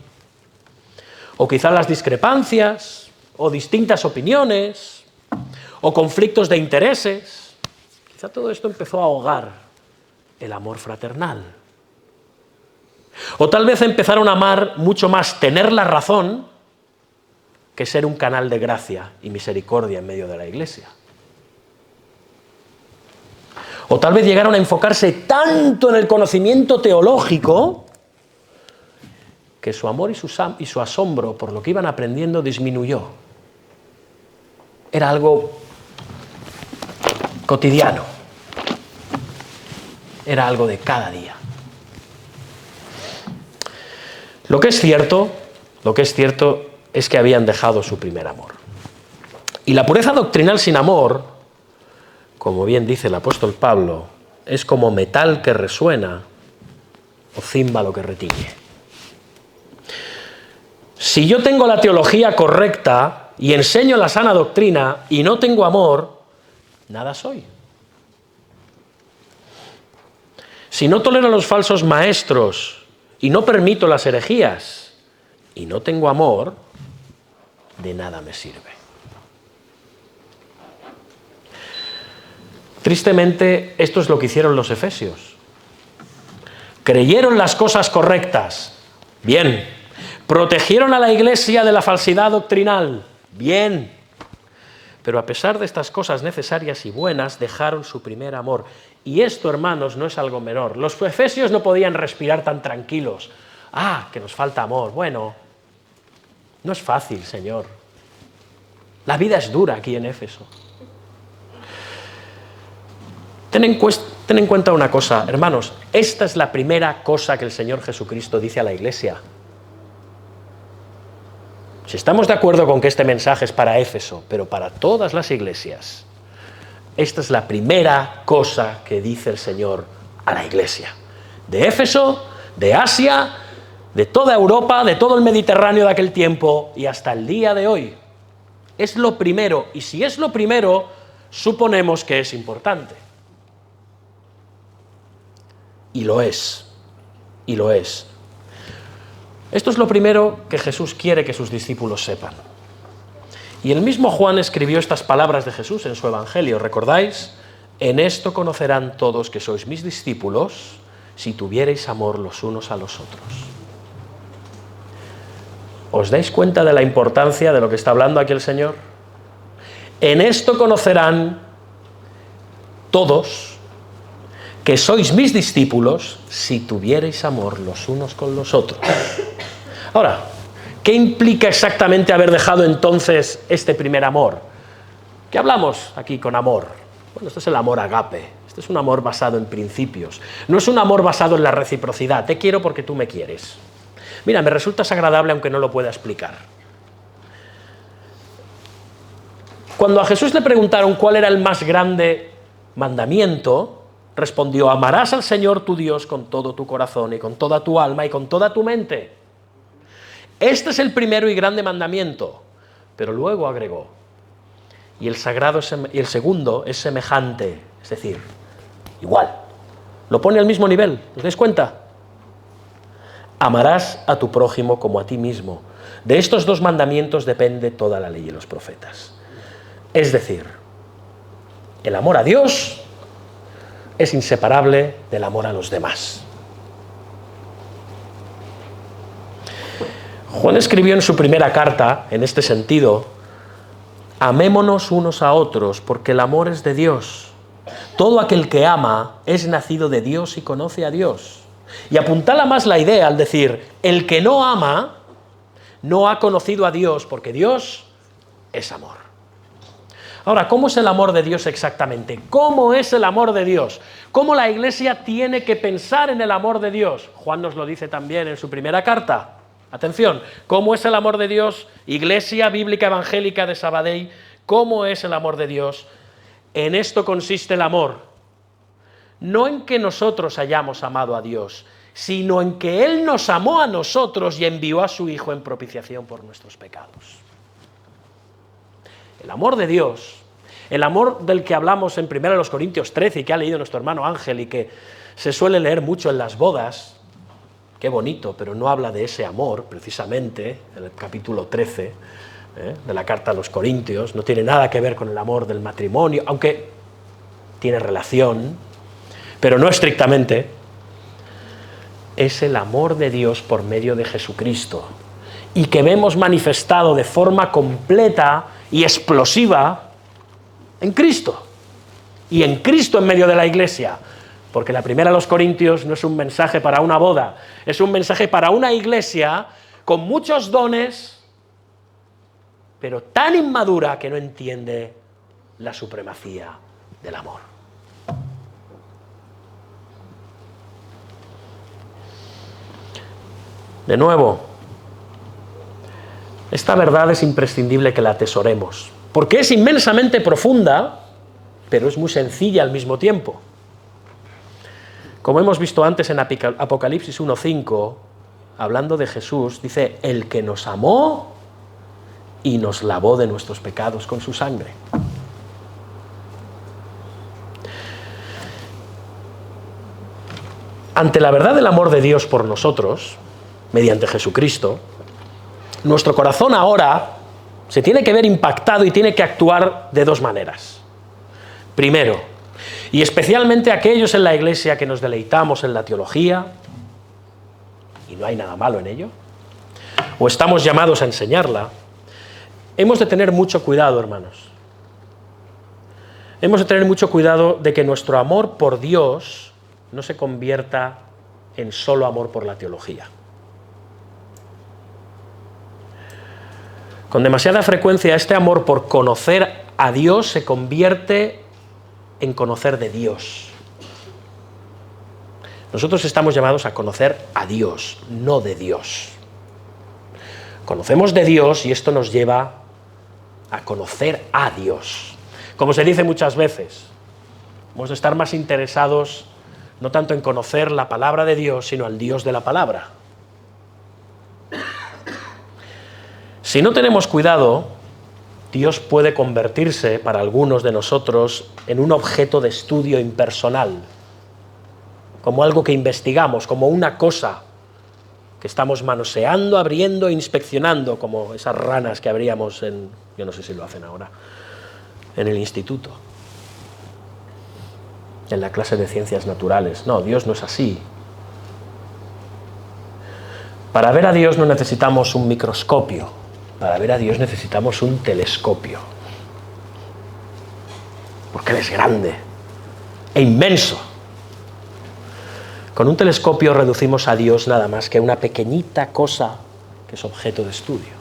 o quizá las discrepancias, o distintas opiniones, o conflictos de intereses. Quizá todo esto empezó a ahogar el amor fraternal. O tal vez empezaron a amar mucho más tener la razón que ser un canal de gracia y misericordia en medio de la iglesia. O tal vez llegaron a enfocarse tanto en el conocimiento teológico que su amor y su asombro por lo que iban aprendiendo disminuyó. Era algo cotidiano. Era algo de cada día. Lo que es cierto es que habían dejado su primer amor. Y la pureza doctrinal sin amor, como bien dice el apóstol Pablo, es como metal que resuena o címbalo que retiñe. Si yo tengo la teología correcta y enseño la sana doctrina y no tengo amor, nada soy. Si no tolero a los falsos maestros y no permito las herejías y no tengo amor, de nada me sirve. Tristemente, esto es lo que hicieron los efesios. Creyeron las cosas correctas, bien. Protegieron a la iglesia de la falsidad doctrinal, bien. Pero a pesar de estas cosas necesarias y buenas, dejaron su primer amor. Y esto, hermanos, no es algo menor. Los efesios no podían respirar tan tranquilos. Ah, que nos falta amor. Bueno, no es fácil, Señor. La vida es dura aquí en Éfeso. Ten en cuenta una cosa, hermanos. Esta es la primera cosa que el Señor Jesucristo dice a la iglesia. Si estamos de acuerdo con que este mensaje es para Éfeso, pero para todas las iglesias, esta es la primera cosa que dice el Señor a la iglesia. De Éfeso, de Asia, de toda Europa, de todo el Mediterráneo de aquel tiempo y hasta el día de hoy. Es lo primero, y si es lo primero, suponemos que es importante. Y lo es, y lo es. Esto es lo primero que Jesús quiere que sus discípulos sepan. Y el mismo Juan escribió estas palabras de Jesús en su Evangelio, ¿recordáis? En esto conocerán todos que sois mis discípulos si tuvierais amor los unos a los otros. ¿Os dais cuenta de la importancia de lo que está hablando aquí el Señor? En esto conocerán todos que sois mis discípulos si tuvierais amor los unos con los otros. Ahora, ¿qué implica exactamente haber dejado entonces este primer amor? ¿Qué hablamos aquí con amor? Bueno, esto es el amor agape. Este es un amor basado en principios. No es un amor basado en la reciprocidad. Te quiero porque tú me quieres. Mira, me resultas agradable aunque no lo pueda explicar. Cuando a Jesús le preguntaron cuál era el más grande mandamiento, respondió: amarás al Señor tu Dios con todo tu corazón y con toda tu alma y con toda tu mente. Este es el primero y grande mandamiento. Pero luego agregó: y el segundo es semejante, es decir, igual. Lo pone al mismo nivel, ¿os dais cuenta? Amarás a tu prójimo como a ti mismo. De estos dos mandamientos depende toda la ley y los profetas. Es decir, el amor a Dios es inseparable del amor a los demás. Juan escribió en su primera carta, en este sentido: amémonos unos a otros, porque el amor es de Dios. Todo aquel que ama es nacido de Dios y conoce a Dios. Y apuntala más la idea al decir: el que no ama no ha conocido a Dios, porque Dios es amor. Ahora, ¿cómo es el amor de Dios exactamente? ¿Cómo es el amor de Dios? ¿Cómo la Iglesia tiene que pensar en el amor de Dios? Juan nos lo dice también en su primera carta. Atención, ¿cómo es el amor de Dios? Iglesia Bíblica Evangélica de Sabadell, ¿cómo es el amor de Dios? En esto consiste el amor. No en que nosotros hayamos amado a Dios, sino en que Él nos amó a nosotros y envió a su Hijo en propiciación por nuestros pecados. El amor de Dios, el amor del que hablamos en 1 Corintios 13 y que ha leído nuestro hermano Ángel y que se suele leer mucho en las bodas, qué bonito, pero no habla de ese amor precisamente, en el capítulo 13 de la carta a los Corintios, no tiene nada que ver con el amor del matrimonio, aunque tiene relación, pero no estrictamente. Es el amor de Dios por medio de Jesucristo, y que vemos manifestado de forma completa y explosiva en Cristo, y en Cristo en medio de la Iglesia, porque la primera a los Corintios no es un mensaje para una boda, es un mensaje para una iglesia con muchos dones, pero tan inmadura que no entiende la supremacía del amor. De nuevo, esta verdad es imprescindible que la atesoremos, porque es inmensamente profunda, pero es muy sencilla al mismo tiempo. Como hemos visto antes en Apocalipsis 1:5, hablando de Jesús, dice: el que nos amó y nos lavó de nuestros pecados con su sangre. Ante la verdad del amor de Dios por nosotros, mediante Jesucristo, nuestro corazón ahora se tiene que ver impactado y tiene que actuar de dos maneras. Primero, y especialmente aquellos en la Iglesia que nos deleitamos en la teología, y no hay nada malo en ello, o estamos llamados a enseñarla, hemos de tener mucho cuidado, hermanos. Hemos de tener mucho cuidado de que nuestro amor por Dios no se convierta en solo amor por la teología. Con demasiada frecuencia este amor por conocer a Dios se convierte en conocer de Dios. Nosotros estamos llamados a conocer a Dios, no de Dios. Conocemos de Dios y esto nos lleva a conocer a Dios. Como se dice muchas veces, hemos de estar más interesados no tanto en conocer la palabra de Dios, sino al Dios de la palabra. Si no tenemos cuidado, Dios puede convertirse para algunos de nosotros en un objeto de estudio impersonal, como algo que investigamos, como una cosa que estamos manoseando, abriendo e inspeccionando, como esas ranas que abríamos en, yo no sé si lo hacen ahora, en el instituto, en la clase de ciencias naturales. No, Dios no es así. Para ver a Dios no necesitamos un microscopio, para ver a Dios necesitamos un telescopio. Porque Él es grande e inmenso. Con un telescopio reducimos a Dios nada más que una pequeñita cosa que es objeto de estudio.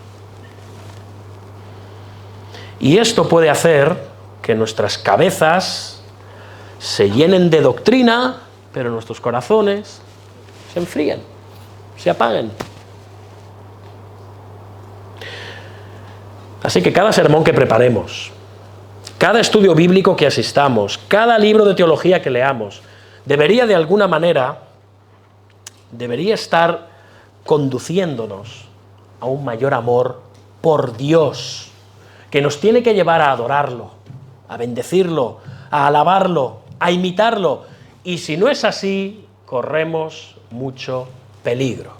Y esto puede hacer que nuestras cabezas se llenen de doctrina, pero nuestros corazones se enfríen, se apaguen. Así que cada sermón que preparemos, cada estudio bíblico que asistamos, cada libro de teología que leamos, debería de alguna manera, debería estar conduciéndonos a un mayor amor por Dios, que nos tiene que llevar a adorarlo, a bendecirlo, a alabarlo, a imitarlo. Y si no es así, corremos mucho peligro.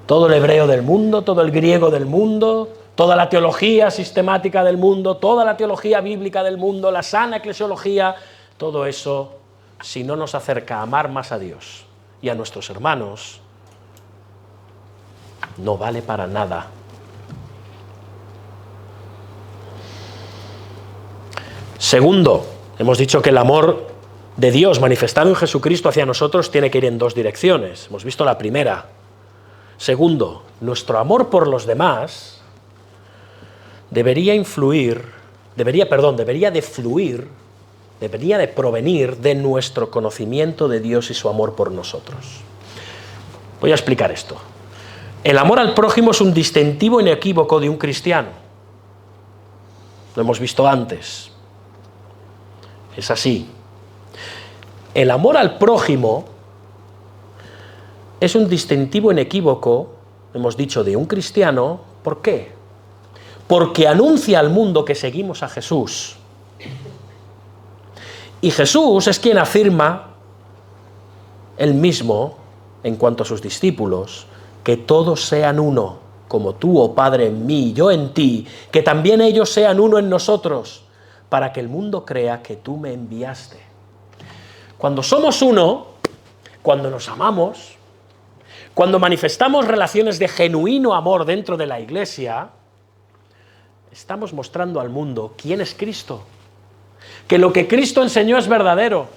Todo el hebreo del mundo, todo el griego del mundo, toda la teología sistemática del mundo, toda la teología bíblica del mundo, la sana eclesiología, todo eso, si no nos acerca a amar más a Dios y a nuestros hermanos, no vale para nada. Segundo, hemos dicho que el amor de Dios manifestado en Jesucristo hacia nosotros tiene que ir en dos direcciones. Hemos visto la primera. Segundo, nuestro amor por los demás debería de provenir de nuestro conocimiento de Dios y su amor por nosotros. Voy a explicar esto. El amor al prójimo es un distintivo inequívoco de un cristiano. Lo hemos visto antes. Es así. El amor al prójimo es un distintivo inequívoco, hemos dicho, de un cristiano. ¿Por qué? Porque anuncia al mundo que seguimos a Jesús. Y Jesús es quien afirma él mismo, en cuanto a sus discípulos, que todos sean uno, como tú, oh Padre, en mí y yo en ti, que también ellos sean uno en nosotros, para que el mundo crea que tú me enviaste. Cuando somos uno, cuando nos amamos, cuando manifestamos relaciones de genuino amor dentro de la Iglesia, estamos mostrando al mundo quién es Cristo, que lo que Cristo enseñó es verdadero,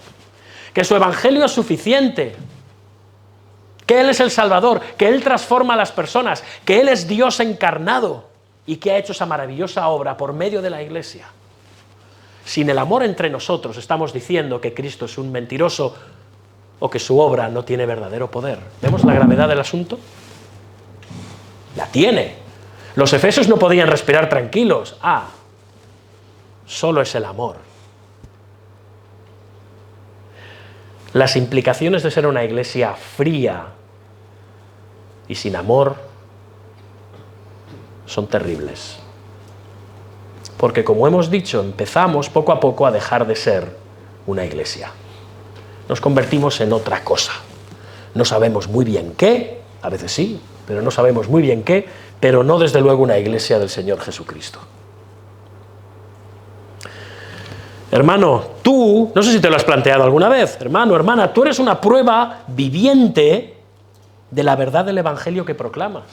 que su evangelio es suficiente, que Él es el Salvador, que Él transforma a las personas, que Él es Dios encarnado y que ha hecho esa maravillosa obra por medio de la Iglesia. Sin el amor entre nosotros estamos diciendo que Cristo es un mentiroso o que su obra no tiene verdadero poder. ¿Vemos la gravedad del asunto? La tiene. Los efesios no podían respirar tranquilos. Solo es el amor. Las implicaciones de ser una iglesia fría y sin amor son terribles. Porque, como hemos dicho, empezamos poco a poco a dejar de ser una iglesia. Nos convertimos en otra cosa. No sabemos muy bien qué, a veces sí, pero no sabemos muy bien qué, pero no desde luego una iglesia del Señor Jesucristo. Hermano, tú, no sé si te lo has planteado alguna vez, hermano, hermana, tú eres una prueba viviente de la verdad del Evangelio que proclamas.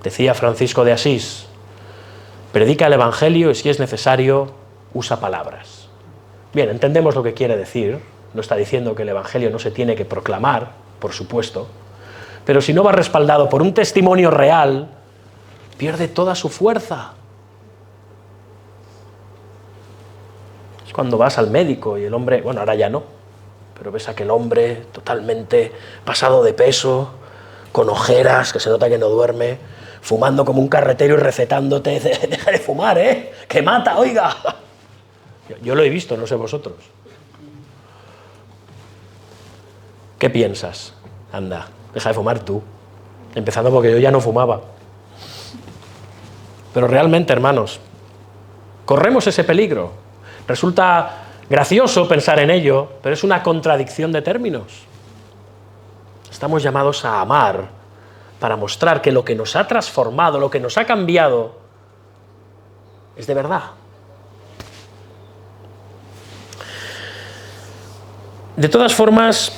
Decía Francisco de Asís, predica el Evangelio y si es necesario, usa palabras. Bien, entendemos lo que quiere decir, no está diciendo que el Evangelio no se tiene que proclamar, por supuesto, pero si no va respaldado por un testimonio real, pierde toda su fuerza. Es cuando vas al médico y el hombre, bueno, ahora ya no, pero ves a aquel hombre totalmente pasado de peso, con ojeras, que se nota que no duerme, fumando como un carretero y recetándote, deja de fumar, que mata, oiga. Yo lo he visto, no sé vosotros. ¿Qué piensas? Anda, deja de fumar tú. Empezando porque yo ya no fumaba. Pero realmente, hermanos, corremos ese peligro. Resulta gracioso pensar en ello, pero es una contradicción de términos. Estamos llamados a amar para mostrar que lo que nos ha transformado, lo que nos ha cambiado, es de verdad. De todas formas,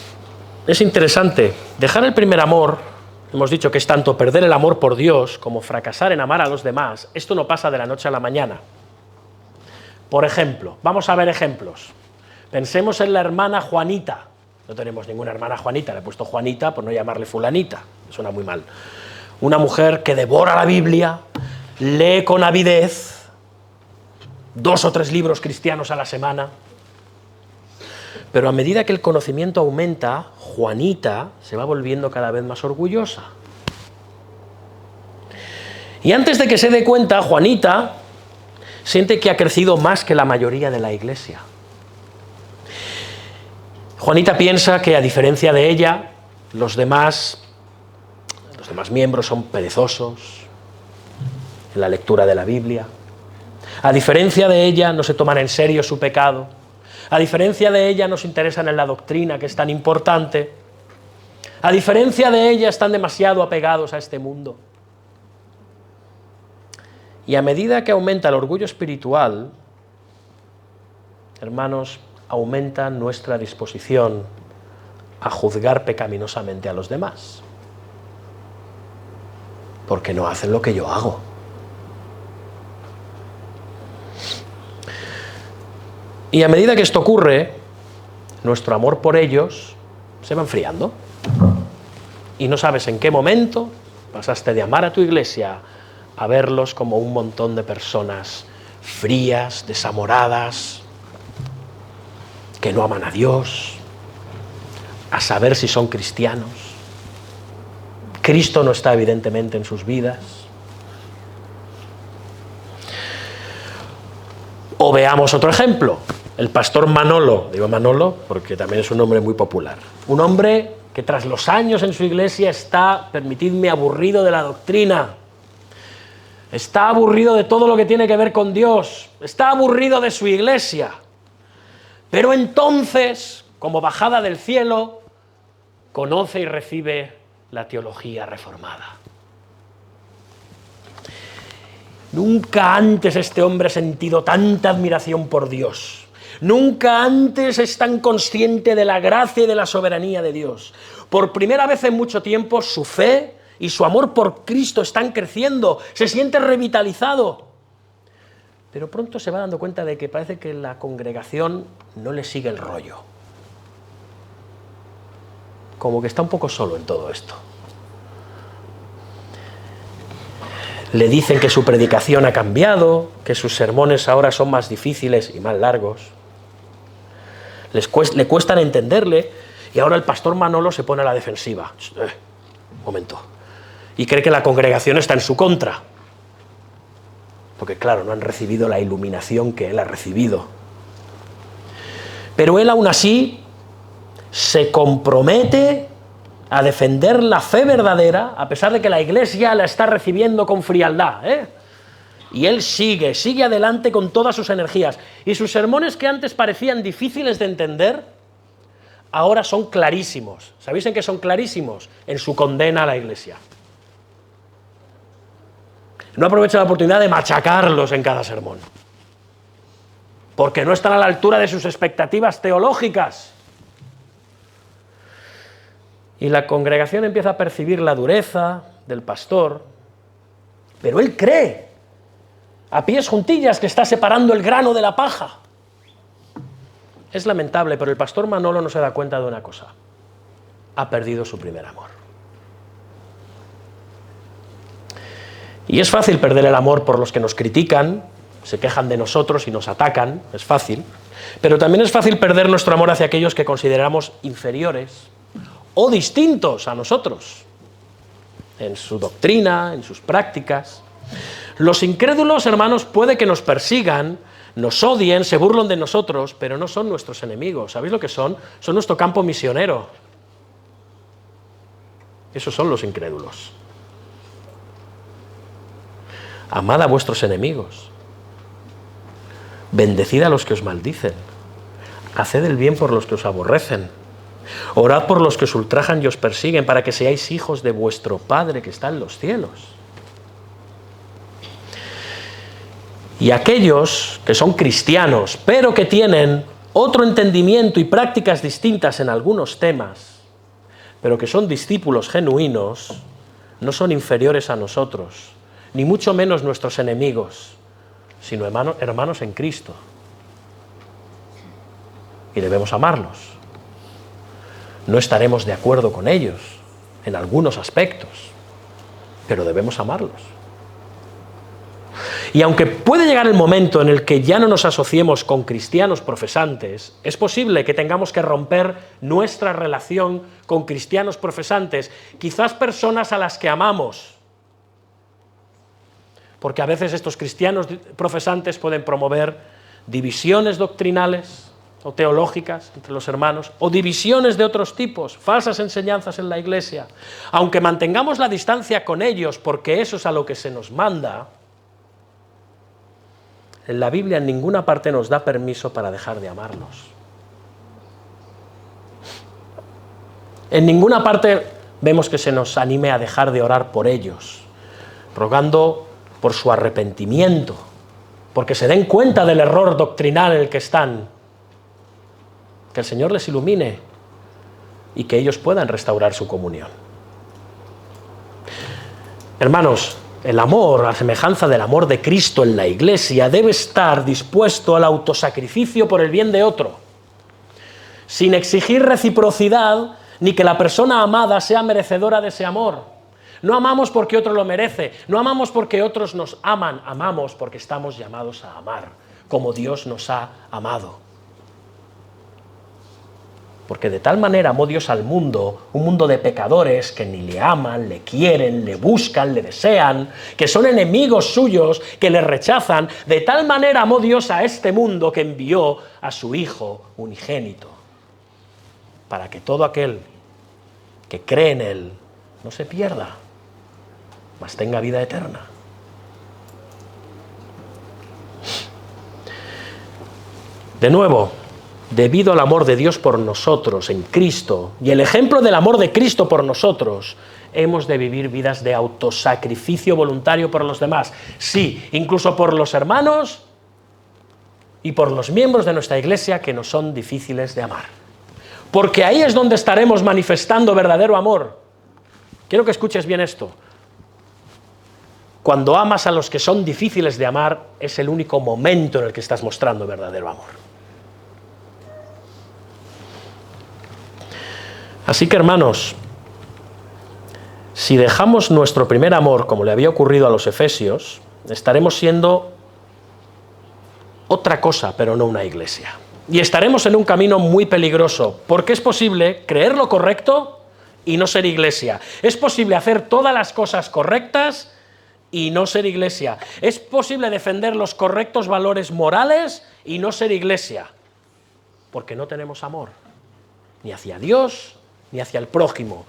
es interesante. Dejar el primer amor, hemos dicho que es tanto perder el amor por Dios como fracasar en amar a los demás. Esto no pasa de la noche a la mañana. Por ejemplo, vamos a ver ejemplos. Pensemos en la hermana Juanita. No tenemos ninguna hermana Juanita, le he puesto Juanita por no llamarle fulanita, suena muy mal. Una mujer que devora la Biblia, lee con avidez 2 o 3 libros cristianos a la semana, pero a medida que el conocimiento aumenta, Juanita se va volviendo cada vez más orgullosa. Y antes de que se dé cuenta, Juanita siente que ha crecido más que la mayoría de la iglesia. Juanita piensa que, a diferencia de ella, los demás miembros son perezosos en la lectura de la Biblia. A diferencia de ella, no se toman en serio su pecado. A diferencia de ella, no se interesan en la doctrina, que es tan importante. A diferencia de ella, están demasiado apegados a este mundo. Y a medida que aumenta el orgullo espiritual, hermanos, aumenta nuestra disposición a juzgar pecaminosamente a los demás, porque no hacen lo que yo hago. Y a medida que esto ocurre, nuestro amor por ellos se va enfriando. Y no sabes en qué momento pasaste de amar a tu iglesia a verlos como un montón de personas frías, desamoradas, que no aman a Dios, a saber si son cristianos. Cristo no está evidentemente en sus vidas. O veamos otro ejemplo, el pastor Manolo, digo Manolo porque también es un nombre muy popular, un hombre que tras los años en su iglesia está, permitidme, aburrido de la doctrina, está aburrido de todo lo que tiene que ver con Dios, está aburrido de su iglesia. Pero entonces, como bajada del cielo, conoce y recibe la teología reformada. Nunca antes este hombre ha sentido tanta admiración por Dios. Nunca antes es tan consciente de la gracia y de la soberanía de Dios. Por primera vez en mucho tiempo, su fe y su amor por Cristo están creciendo. Se siente revitalizado. Pero pronto se va dando cuenta de que parece que la congregación no le sigue el rollo. Como que está un poco solo en todo esto. Le dicen que su predicación ha cambiado, que sus sermones ahora son más difíciles y más largos. Le cuestan entenderle, y ahora el pastor Manolo se pone a la defensiva. Un momento. Y cree que la congregación está en su contra. Porque claro, no han recibido la iluminación que él ha recibido. Pero él aún así se compromete a defender la fe verdadera, a pesar de que la iglesia la está recibiendo con frialdad, Y él sigue adelante con todas sus energías. Y sus sermones, que antes parecían difíciles de entender, ahora son clarísimos. ¿Sabéis en qué son clarísimos? En su condena a la iglesia. No aprovecha la oportunidad de machacarlos en cada sermón, porque no están a la altura de sus expectativas teológicas. Y la congregación empieza a percibir la dureza del pastor, pero él cree, a pies juntillas, que está separando el grano de la paja. Es lamentable, pero el pastor Manolo no se da cuenta de una cosa: ha perdido su primer amor. Y es fácil perder el amor por los que nos critican, se quejan de nosotros y nos atacan, es fácil, pero también es fácil perder nuestro amor hacia aquellos que consideramos inferiores o distintos a nosotros, en su doctrina, en sus prácticas. Los incrédulos, hermanos, puede que nos persigan, nos odien, se burlen de nosotros, pero no son nuestros enemigos. ¿Sabéis lo que son? Son nuestro campo misionero. Esos son los incrédulos. Amad a vuestros enemigos, bendecid a los que os maldicen, haced el bien por los que os aborrecen, orad por los que os ultrajan y os persiguen, para que seáis hijos de vuestro Padre que está en los cielos. Y aquellos que son cristianos, pero que tienen otro entendimiento y prácticas distintas en algunos temas, pero que son discípulos genuinos, no son inferiores a nosotros, ni mucho menos nuestros enemigos, sino hermanos en Cristo. Y debemos amarlos. No estaremos de acuerdo con ellos en algunos aspectos, pero debemos amarlos. Y aunque puede llegar el momento en el que ya no nos asociemos con cristianos profesantes, es posible que tengamos que romper nuestra relación con cristianos profesantes, quizás personas a las que amamos, porque a veces estos cristianos profesantes pueden promover divisiones doctrinales o teológicas entre los hermanos, o divisiones de otros tipos, falsas enseñanzas en la iglesia. Aunque mantengamos la distancia con ellos, porque eso es a lo que se nos manda, en la Biblia en ninguna parte nos da permiso para dejar de amarlos. En ninguna parte vemos que se nos anime a dejar de orar por ellos, rogando por su arrepentimiento, porque se den cuenta del error doctrinal en el que están, que el Señor les ilumine y que ellos puedan restaurar su comunión. Hermanos, el amor, a semejanza del amor de Cristo en la Iglesia, debe estar dispuesto al autosacrificio por el bien de otro, sin exigir reciprocidad ni que la persona amada sea merecedora de ese amor. No amamos porque otro lo merece, no amamos porque otros nos aman, amamos porque estamos llamados a amar, como Dios nos ha amado. Porque de tal manera amó Dios al mundo, un mundo de pecadores que ni le aman, le quieren, le buscan, le desean, que son enemigos suyos, que le rechazan. De tal manera amó Dios a este mundo que envió a su Hijo unigénito, para que todo aquel que cree en Él no se pierda, mas tenga vida eterna. De nuevo, debido al amor de Dios por nosotros en Cristo y el ejemplo del amor de Cristo por nosotros, hemos de vivir vidas de autosacrificio voluntario por los demás. Sí, incluso por los hermanos y por los miembros de nuestra iglesia que nos son difíciles de amar. Porque ahí es donde estaremos manifestando verdadero amor. Quiero que escuches bien esto. Cuando amas a los que son difíciles de amar, es el único momento en el que estás mostrando verdadero amor. Así que, hermanos, si dejamos nuestro primer amor, como le había ocurrido a los efesios, estaremos siendo otra cosa, pero no una iglesia. Y estaremos en un camino muy peligroso, porque es posible creer lo correcto y no ser iglesia. Es posible hacer todas las cosas correctas y no ser iglesia. Es posible defender los correctos valores morales y no ser iglesia, porque no tenemos amor, ni hacia Dios, ni hacia el prójimo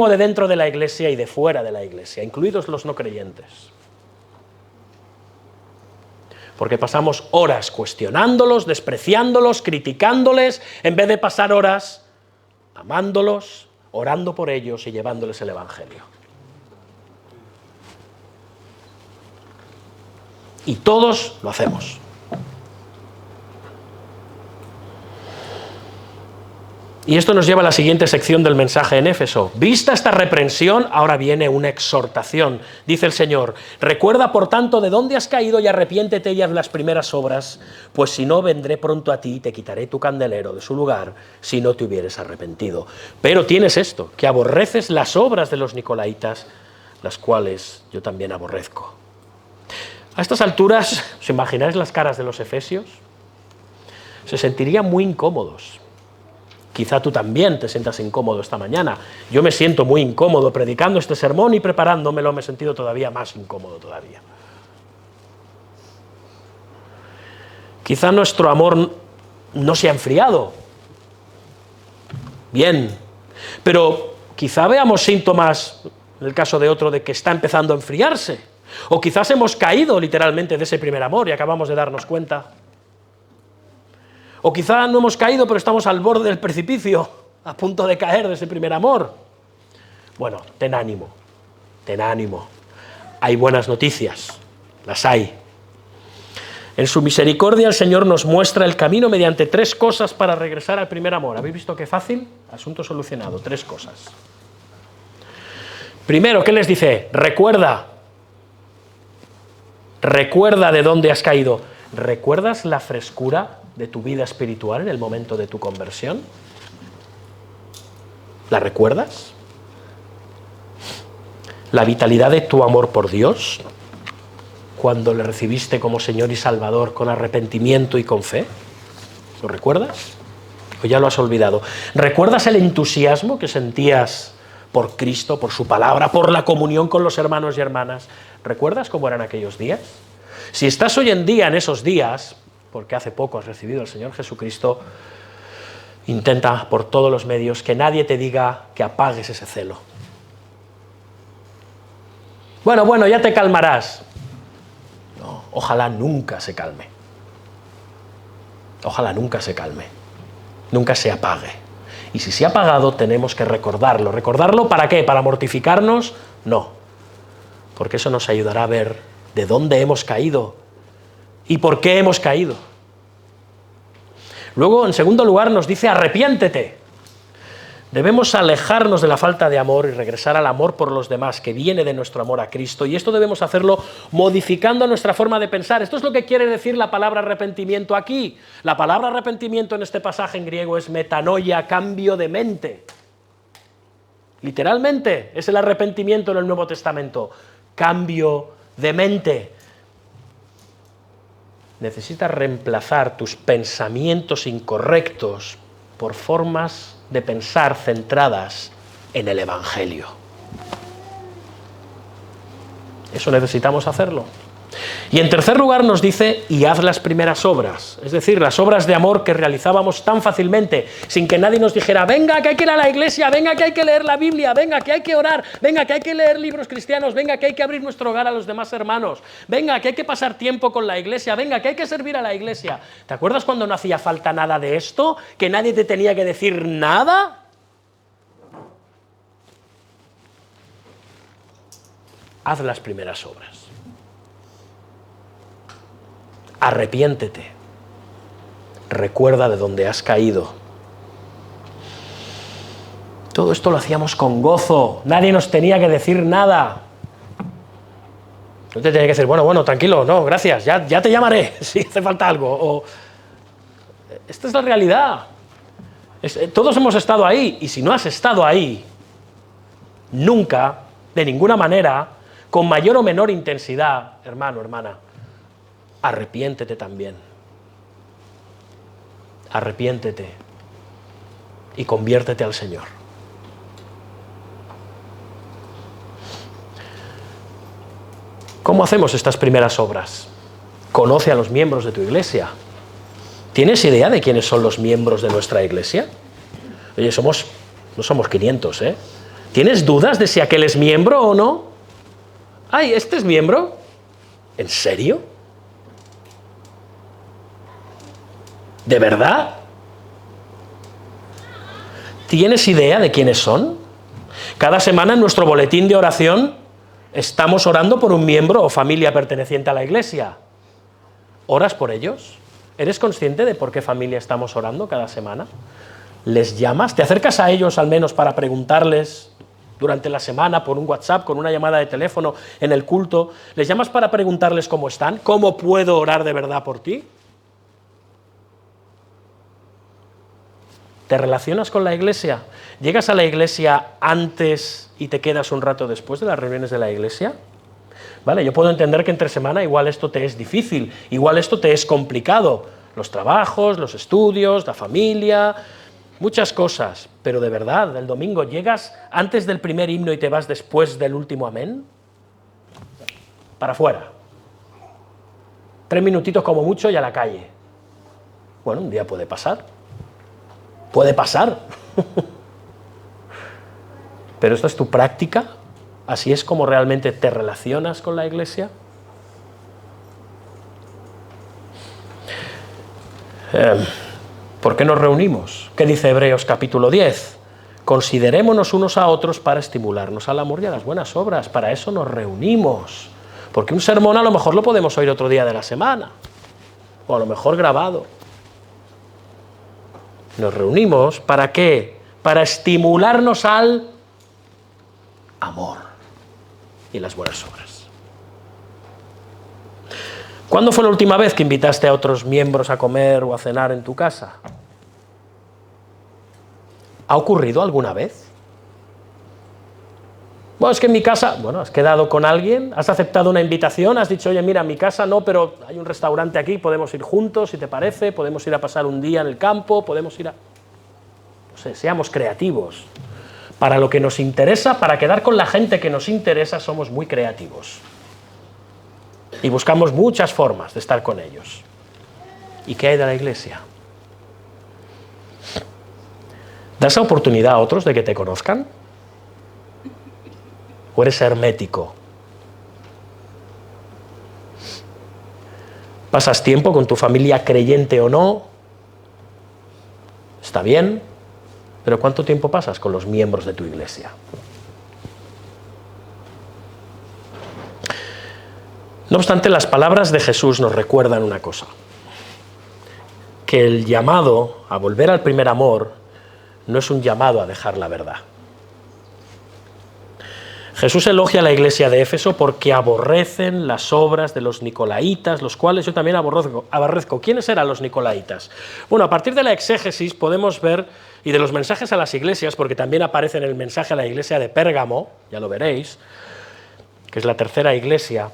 de dentro de la iglesia y de fuera de la iglesia, incluidos los no creyentes. Porque pasamos horas cuestionándolos, despreciándolos, criticándoles, en vez de pasar horas amándolos, orando por ellos y llevándoles el Evangelio. Y todos lo hacemos. Y esto nos lleva a la siguiente sección del mensaje en Éfeso. Vista esta reprensión, ahora viene una exhortación. Dice el Señor: recuerda por tanto de dónde has caído y arrepiéntete y haz las primeras obras, pues si no vendré pronto a ti y te quitaré tu candelero de su lugar si no te hubieres arrepentido. Pero tienes esto, que aborreces las obras de los nicolaítas, las cuales yo también aborrezco. A estas alturas, ¿os imagináis las caras de los efesios? Se sentirían muy incómodos. Quizá tú también te sientas incómodo esta mañana. Yo me siento muy incómodo predicando este sermón y preparándomelo me he sentido todavía más incómodo todavía. Quizá nuestro amor no se ha enfriado. Bien, pero quizá veamos síntomas, en el caso de otro, de que está empezando a enfriarse. O quizás hemos caído literalmente de ese primer amor y acabamos de darnos cuenta. O quizá no hemos caído, pero estamos al borde del precipicio, a punto de caer de ese primer amor. Bueno, ten ánimo, ten ánimo. Hay buenas noticias, las hay. En su misericordia el Señor nos muestra el camino mediante 3 cosas para regresar al primer amor. ¿Habéis visto qué fácil? Asunto solucionado, 3 cosas. Primero, ¿qué les dice? Recuerda de dónde has caído. ¿Recuerdas la frescura de tu vida espiritual en el momento de tu conversión? ¿La recuerdas? ¿La vitalidad de tu amor por Dios cuando le recibiste como Señor y Salvador con arrepentimiento y con fe? ¿Lo recuerdas? ¿O ya lo has olvidado? ¿Recuerdas el entusiasmo que sentías por Cristo, por su palabra, por la comunión con los hermanos y hermanas? ¿Recuerdas cómo eran aquellos días? Si estás hoy en día en esos días, porque hace poco has recibido al Señor Jesucristo, intenta por todos los medios que nadie te diga que apagues ese celo. Bueno, ya te calmarás. No, ojalá nunca se calme. Ojalá nunca se calme. Nunca se apague. Y si se ha apagado, tenemos que recordarlo. ¿Recordarlo para qué? ¿Para mortificarnos? No. Porque eso nos ayudará a ver de dónde hemos caído y por qué hemos caído. Luego, en segundo lugar, nos dice arrepiéntete. Debemos alejarnos de la falta de amor y regresar al amor por los demás, que viene de nuestro amor a Cristo, y esto debemos hacerlo modificando nuestra forma de pensar. Esto es lo que quiere decir la palabra arrepentimiento aquí. La palabra arrepentimiento en este pasaje en griego es metanoia, cambio de mente. Literalmente, es el arrepentimiento en el Nuevo Testamento, cambio de mente. Necesitas reemplazar tus pensamientos incorrectos por formas de pensar centradas en el Evangelio. Eso necesitamos hacerlo. Y en tercer lugar nos dice, y haz las primeras obras, es decir, las obras de amor que realizábamos tan fácilmente, sin que nadie nos dijera, venga que hay que ir a la iglesia, venga que hay que leer la Biblia, venga que hay que orar, venga que hay que leer libros cristianos, venga que hay que abrir nuestro hogar a los demás hermanos, venga que hay que pasar tiempo con la iglesia, venga que hay que servir a la iglesia. ¿Te acuerdas cuando no hacía falta nada de esto? ¿Que nadie te tenía que decir nada? Haz las primeras obras. Arrepiéntete, recuerda de dónde has caído. Todo esto lo hacíamos con gozo, nadie nos tenía que decir nada. No te tenía que decir, bueno, tranquilo, no, gracias, ya te llamaré si hace falta algo. Esta es la realidad. Todos hemos estado ahí, y si no has estado ahí, nunca, de ninguna manera, con mayor o menor intensidad, hermano, hermana, arrepiéntete también. Arrepiéntete y conviértete al Señor. ¿Cómo hacemos estas primeras obras? Conoce a los miembros de tu iglesia. ¿Tienes idea de quiénes son los miembros de nuestra iglesia? Oye, no somos 500, ¿eh? ¿Tienes dudas de si aquel es miembro o no? ¡Ay, este es miembro! ¿En serio? ¿De verdad? ¿Tienes idea de quiénes son? Cada semana en nuestro boletín de oración estamos orando por un miembro o familia perteneciente a la iglesia. ¿Oras por ellos? ¿Eres consciente de por qué familia estamos orando cada semana? ¿Les llamas? ¿Te acercas a ellos al menos para preguntarles durante la semana por un WhatsApp, con una llamada de teléfono, en el culto? ¿Les llamas para preguntarles cómo están? ¿Cómo puedo orar de verdad por ti? ¿Te relacionas con la iglesia? ¿Llegas a la iglesia antes y te quedas un rato después de las reuniones de la iglesia? Vale, yo puedo entender que entre semana igual esto te es difícil, igual esto te es complicado. Los trabajos, los estudios, la familia, muchas cosas. Pero de verdad, el domingo llegas antes del primer himno y te vas después del último amén. Para afuera. 3 minutitos como mucho y a la calle. Bueno, un día puede pasar. Puede pasar. Pero esta es tu práctica. ¿Así es como realmente te relacionas con la iglesia? ¿Por qué nos reunimos? ¿Qué dice Hebreos capítulo 10? Considerémonos unos a otros para estimularnos al amor y a las buenas obras. Para eso nos reunimos. Porque un sermón a lo mejor lo podemos oír otro día de la semana. o a lo mejor grabado. Nos reunimos, ¿para qué? Para estimularnos al amor y las buenas obras. ¿Cuándo fue la última vez que invitaste a otros miembros a comer o a cenar en tu casa? ¿Ha ocurrido alguna vez? Bueno, es que en mi casa, bueno, has quedado con alguien, has aceptado una invitación, has dicho, oye, mira, en mi casa no, pero hay un restaurante aquí, podemos ir juntos, si te parece, podemos ir a pasar un día en el campo, podemos ir a... No sé, seamos creativos. Para lo que nos interesa, para quedar con la gente que nos interesa, somos muy creativos. Y buscamos muchas formas de estar con ellos. ¿Y qué hay de la Iglesia? ¿Das oportunidad a otros de que te conozcan? ¿O eres hermético? ¿Pasas tiempo con tu familia creyente o no? Está bien, pero ¿cuánto tiempo pasas con los miembros de tu iglesia? No obstante, las palabras de Jesús nos recuerdan una cosa, que el llamado a volver al primer amor no es un llamado a dejar la verdad. Jesús elogia a la iglesia de Éfeso porque aborrecen las obras de los nicolaitas, los cuales yo también aborrezco. ¿Quiénes eran los nicolaitas? Bueno, a partir de la exégesis podemos ver, y de los mensajes a las iglesias, porque también aparece en el mensaje a la iglesia de Pérgamo, ya lo veréis, que es la tercera iglesia,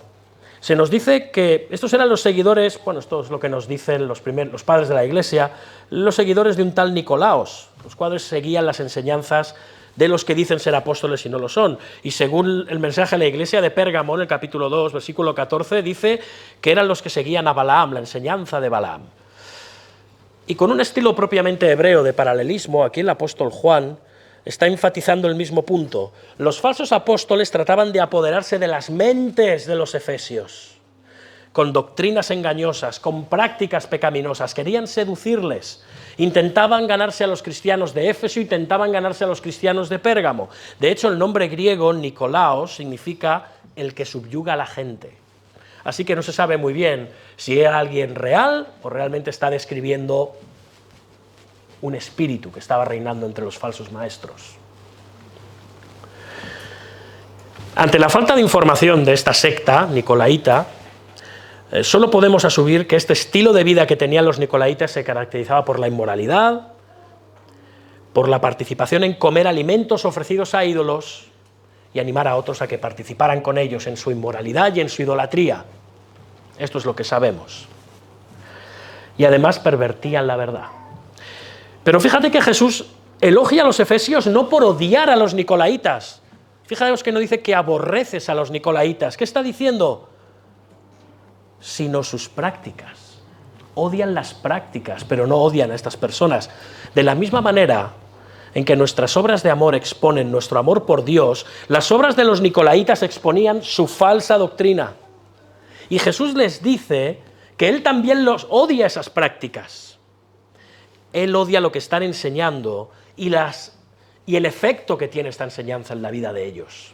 se nos dice que estos eran los seguidores, bueno, esto es lo que nos dicen los padres de la iglesia, los seguidores de un tal Nicolaos, los cuales seguían las enseñanzas de los que dicen ser apóstoles y no lo son. Y según el mensaje a la iglesia de Pérgamo, en el capítulo 2, versículo 14, dice que eran los que seguían a Balaam, la enseñanza de Balaam. Y con un estilo propiamente hebreo de paralelismo, aquí el apóstol Juan está enfatizando el mismo punto. Los falsos apóstoles trataban de apoderarse de las mentes de los efesios, con doctrinas engañosas, con prácticas pecaminosas, querían seducirles, intentaban ganarse a los cristianos de Éfeso, intentaban ganarse a los cristianos de Pérgamo. De hecho, el nombre griego, Nicolaos, significa el que subyuga a la gente. Así que no se sabe muy bien si era alguien real o realmente está describiendo un espíritu que estaba reinando entre los falsos maestros. Ante la falta de información de esta secta nicolaíta, solo podemos asumir que este estilo de vida que tenían los nicolaitas se caracterizaba por la inmoralidad, por la participación en comer alimentos ofrecidos a ídolos y animar a otros a que participaran con ellos en su inmoralidad y en su idolatría. Esto es lo que sabemos. Y además pervertían la verdad. Pero fíjate que Jesús elogia a los efesios no por odiar a los nicolaitas. Fijaos que no dice que aborreces a los nicolaitas. ¿Qué está diciendo? Sino sus prácticas. Odian las prácticas, pero no odian a estas personas. De la misma manera en que nuestras obras de amor exponen nuestro amor por Dios, las obras de los nicolaitas exponían su falsa doctrina. Y Jesús les dice que Él también los odia esas prácticas. Él odia lo que están enseñando y el efecto que tiene esta enseñanza en la vida de ellos.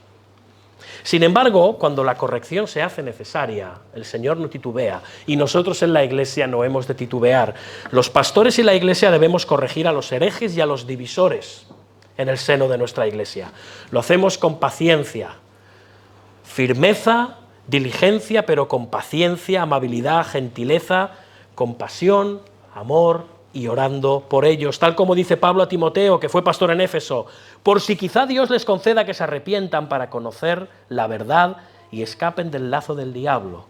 Sin embargo, cuando la corrección se hace necesaria, el Señor no titubea, y nosotros en la Iglesia no hemos de titubear. Los pastores y la Iglesia debemos corregir a los herejes y a los divisores en el seno de nuestra Iglesia. Lo hacemos con paciencia, firmeza, diligencia, pero con paciencia, amabilidad, gentileza, compasión, amor, y orando por ellos, tal como dice Pablo a Timoteo, que fue pastor en Éfeso, por si quizá Dios les conceda que se arrepientan para conocer la verdad y escapen del lazo del diablo.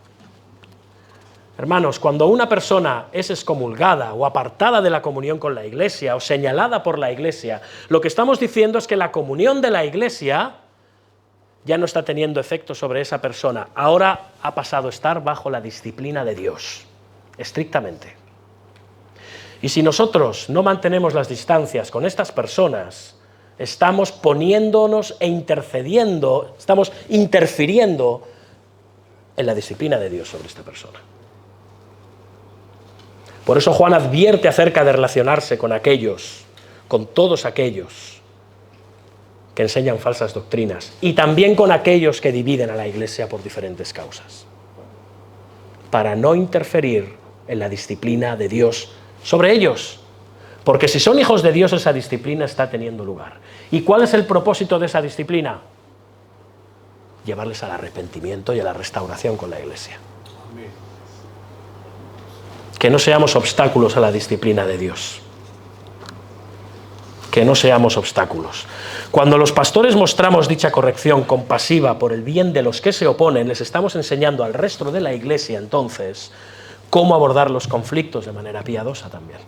Hermanos, cuando una persona es excomulgada o apartada de la comunión con la Iglesia o señalada por la Iglesia, lo que estamos diciendo es que la comunión de la Iglesia ya no está teniendo efecto sobre esa persona. Ahora ha pasado a estar bajo la disciplina de Dios, estrictamente. Y si nosotros no mantenemos las distancias con estas personas, estamos poniéndonos e intercediendo, estamos interfiriendo en la disciplina de Dios sobre esta persona. Por eso Juan advierte acerca de relacionarse con aquellos, con todos aquellos que enseñan falsas doctrinas y también con aquellos que dividen a la Iglesia por diferentes causas, para no interferir en la disciplina de Dios sobre ellos. Porque si son hijos de Dios, esa disciplina está teniendo lugar. ¿Y cuál es el propósito de esa disciplina? Llevarles al arrepentimiento y a la restauración con la Iglesia. Que no seamos obstáculos a la disciplina de Dios. Que no seamos obstáculos. Cuando los pastores mostramos dicha corrección compasiva por el bien de los que se oponen, les estamos enseñando al resto de la Iglesia, entonces, cómo abordar los conflictos de manera piadosa también.